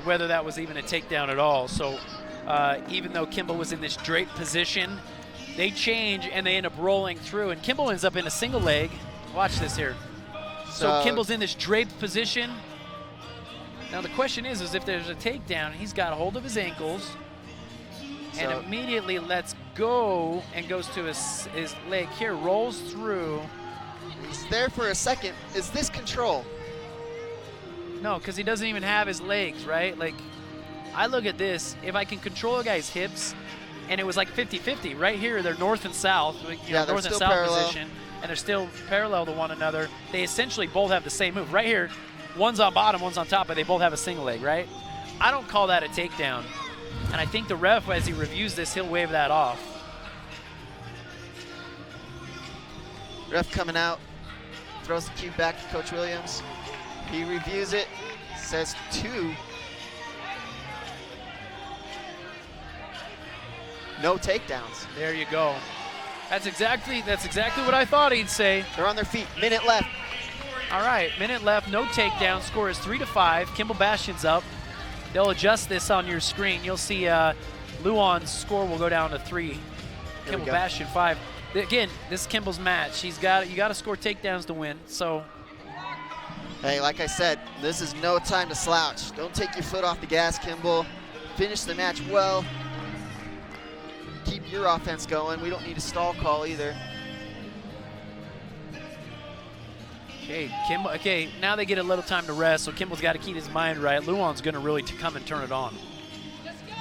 whether that was even a takedown at all. So even though Kimball was in this drape position, they change and they end up rolling through, and Kimball ends up in a single leg. Watch this here. So Kimball's in this draped position. Now the question is if there's a takedown, he's got a hold of his ankles and immediately lets go and goes to his leg here, rolls through. He's there for a second. Is this control? No, because he doesn't even have his legs, right? Like, I look at this, if I can control a guy's hips, and it was like 50-50. Right here, they're north and south, north and south parallel. position, and they're still parallel to one another. They essentially both have the same move. Right here, one's on bottom, one's on top, but they both have a single leg, right? I don't call that a takedown. And I think the ref, as he reviews this, he'll wave that off. Ref coming out, throws the cue back to Coach Williams. He reviews it, says 2. No takedowns. There you go. That's exactly what I thought he'd say. They're on their feet. Minute left. All right, minute left. No takedown. Score is 3-5. Kimball Bastian's up. They'll adjust this on your screen. You'll see Luan's score will go down to 3. Kimball Bastian 5. Again, this is Kimball's match. You got to score takedowns to win. So. Hey, like I said, this is no time to slouch. Don't take your foot off the gas, Kimball. Finish the match well. Keep your offense going. We don't need a stall call either. Okay, Kimball. Okay, now they get a little time to rest, so Kimball's got to keep his mind right. Luan's going to really come and turn it on. Let's go!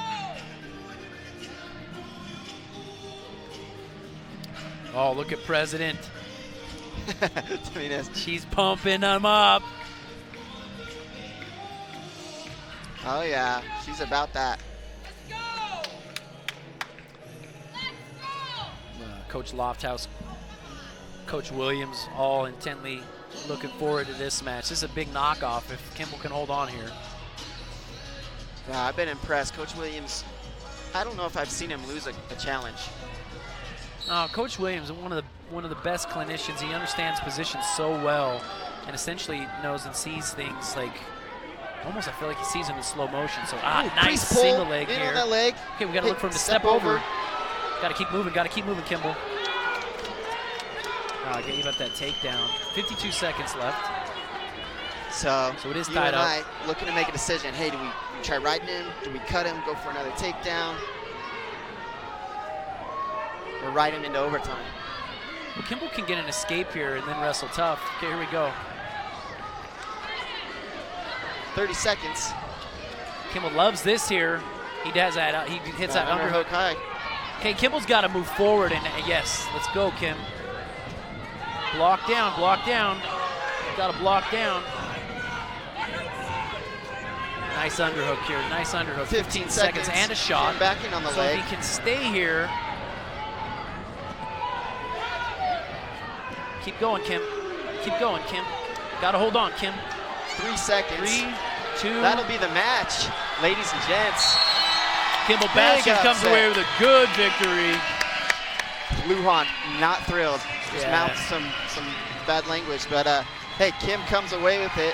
Oh, look at President. Dominguez. She's pumping them up. Oh yeah, she's about that. Coach Lofthouse, Coach Williams, all intently looking forward to this match. This is a big knockoff if Kimball can hold on here. Yeah, I've been impressed. Coach Williams, I don't know if I've seen him lose a challenge. Coach Williams, one of the best clinicians. He understands positions so well, and essentially knows and sees things like almost. I feel like he sees them in slow motion. So nice single leg in here. On that leg. Okay, we got to look for him to step over. Got to keep moving. Kimball. Get you about that takedown. 52 seconds left. So it is you tied and up. I looking to make a decision. Hey, do we try riding him? Do we cut him? Go for another takedown? Or ride him into overtime? Well, Kimball can get an escape here and then wrestle tough. Okay, here we go. 30 seconds. Kimball loves this here. He does that. He hits that underhook high. Okay, Kimball's got to move forward, and yes, let's go, Kim. Block down. Got to block down. Nice underhook here. 15 seconds and a shot. And back in on the so leg. if he can stay here. Keep going, Kim. Got to hold on, Kim. 3 seconds. 3, 2. That'll be the match, ladies and gents. Kimball Bastion comes away with a good victory. Lujan not thrilled. Just Yeah. mouthed some bad language, but hey, Kim comes away with it.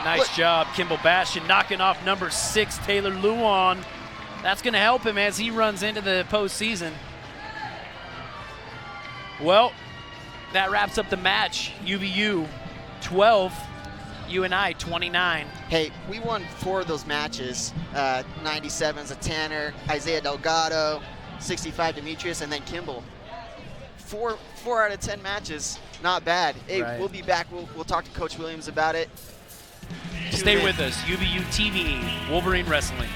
Nice job, Kimball Bastion, knocking off number 6, Taylor Lujan. That's going to help him as he runs into the postseason. Well, that wraps up the match. UVU 12, UNI 29. Hey, we won 4 of those matches. 97's a Tanner, Isaiah Delgado, 65 Demetrius, and then Kimball. 4 out of 10 matches, not bad. Hey, Right. we'll be back. We'll talk to Coach Williams about it. Stay with us, UVU TV, Wolverine Wrestling.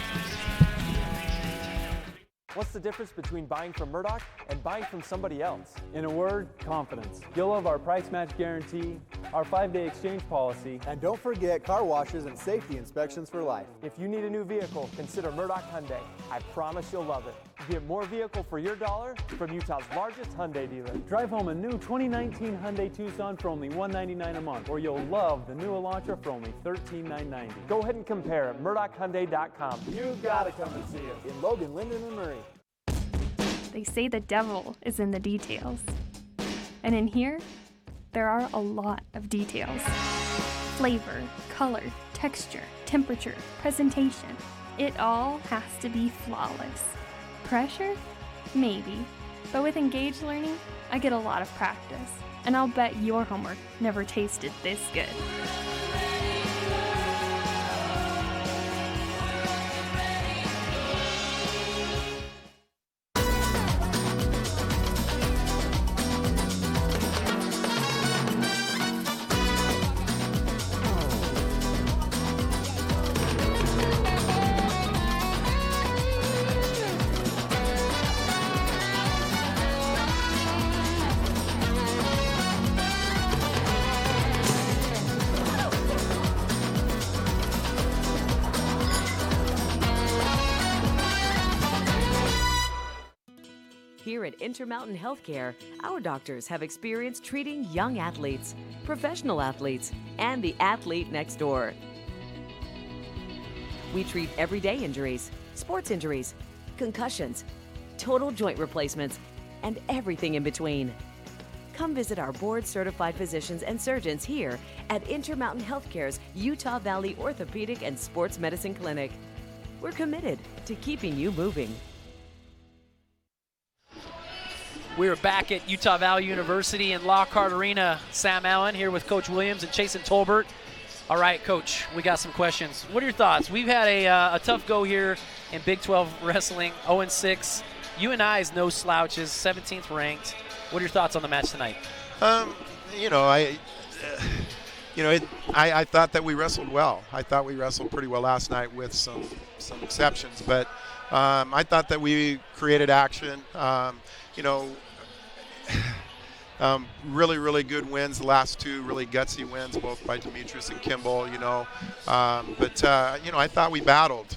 What's the difference between buying from Murdoch and buying from somebody else? In a word, confidence. You'll love our price match guarantee, our 5-day exchange policy, And don't forget car washes and safety inspections for life. if you need a new vehicle, consider Murdoch Hyundai. I promise you'll love it. Get more vehicle for your dollar from Utah's largest Hyundai dealer. Drive home a new 2019 Hyundai Tucson for only $199 a month, or you'll love the new Elantra for only $13,990. Go ahead and compare at MurdochHyundai.com. You've got to come and see us in Logan, Linden, and Murray. They say the devil is in the details. And in here, there are a lot of details. Flavor, color, texture, temperature, presentation. It all has to be flawless. Pressure? Maybe. But with engaged learning, I get a lot of practice. And I'll bet your homework never tasted this good. Here at Intermountain Healthcare, our doctors have experience treating young athletes, professional athletes, and the athlete next door. We treat everyday injuries, sports injuries, concussions, total joint replacements, and everything in between. Come visit our board-certified physicians and surgeons here at Intermountain Healthcare's Utah Valley Orthopedic and Sports Medicine Clinic. We're committed to keeping you moving. We are back at Utah Valley University in Lockhart Arena. Sam Allen here with Coach Williams and Chasen Tolbert. All right, Coach, we got some questions. What are your thoughts? We've had a tough go here in Big 12 wrestling, 0-6. UNI is no slouches, 17th ranked. What are your thoughts on the match tonight? I thought that we wrestled well. I thought we wrestled pretty well last night with some exceptions, but I thought that we created action. Really, really good wins. The last 2 really gutsy wins, both by Demetrius and Kimball. I thought we battled.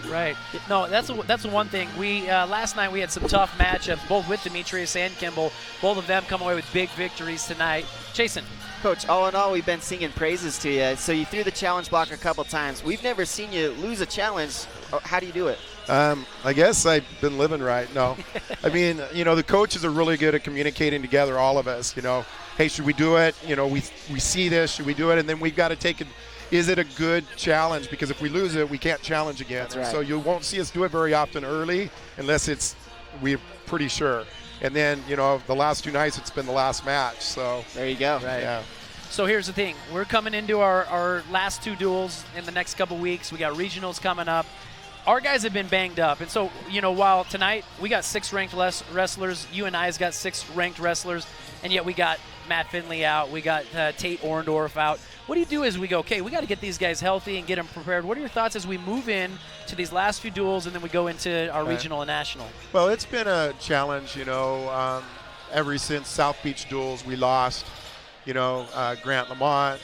Right. No, that's the one thing. We last night we had some tough matchups, both with Demetrius and Kimball. Both of them come away with big victories tonight. Chasen. Coach, all in all, we've been singing praises to you. So you threw the challenge block a couple times. We've never seen you lose a challenge. How do you do it? I guess I've been living right. No, I mean, the coaches are really good at communicating together, all of us. Hey, should we do it? We see this. Should we do it? And then we've got to take it. Is it a good challenge? Because if we lose it, we can't challenge again. That's right. So you won't see us do it very often early unless we're pretty sure. And then, the last 2 nights, it's been the last match. So there you go. Right. Yeah. So here's the thing. We're coming into our last 2 duels in the next couple weeks. We got regionals coming up. Our guys have been banged up. And so, while tonight we got 6 ranked wrestlers, UNI's got 6 ranked wrestlers, and yet we got Matt Finley out. We got Tate Orendorf out. What do you do as we go, okay, we got to get these guys healthy and get them prepared? What are your thoughts as we move in to these last few duels and then we go into our regional and national? Well, it's been a challenge, ever since South Beach duels we lost, Grant Lamont,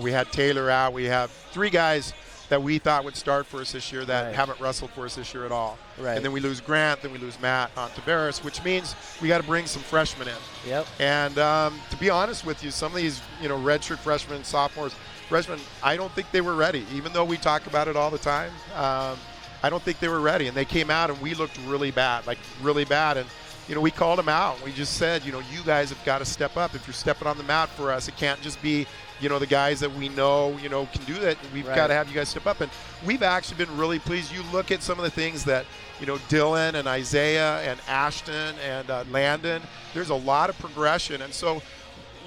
we had Taylor out. We have 3 guys that we thought would start for us this year that haven't wrestled for us this year at all. Right. And then we lose Grant, then we lose Matt on Tavares, which means we got to bring some freshmen in. Yep. And to be honest with you, some of these, redshirt freshmen, sophomores, freshmen, I don't think they were ready, even though we talk about it all the time. I don't think they were ready. And they came out and we looked really bad, like really bad. And, we called them out. We just said, you guys have got to step up. If you're stepping on the mat for us, it can't just be, the guys that we know, can do that. We've got to have you guys step up. And we've actually been really pleased. You look at some of the things that, Dylan and Isaiah and Ashton and Landon, there's a lot of progression. And so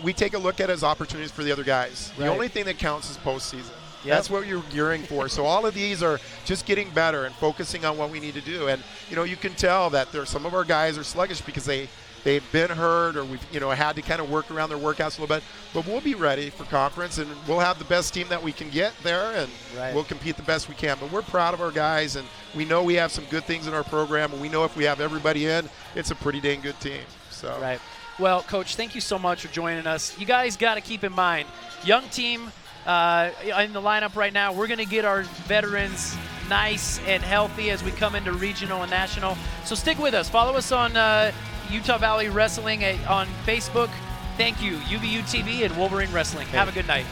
we take a look at it as opportunities for the other guys. The only thing that counts is postseason. Yep. That's what you're gearing for. So all of these are just getting better and focusing on what we need to do. And, you can tell that some of our guys are sluggish because they've been hurt or we've, had to kind of work around their workouts a little bit. But we'll be ready for conference, and we'll have the best team that we can get there, and we'll compete the best we can. But we're proud of our guys, and we know we have some good things in our program, and we know if we have everybody in, it's a pretty dang good team. So. Right. Well, Coach, thank you so much for joining us. You guys got to keep in mind, young team in the lineup right now. We're going to get our veterans nice and healthy as we come into regional and national. So stick with us. Follow us on Utah Valley Wrestling on Facebook. Thank you, UVU TV and Wolverine Wrestling. Have a good night.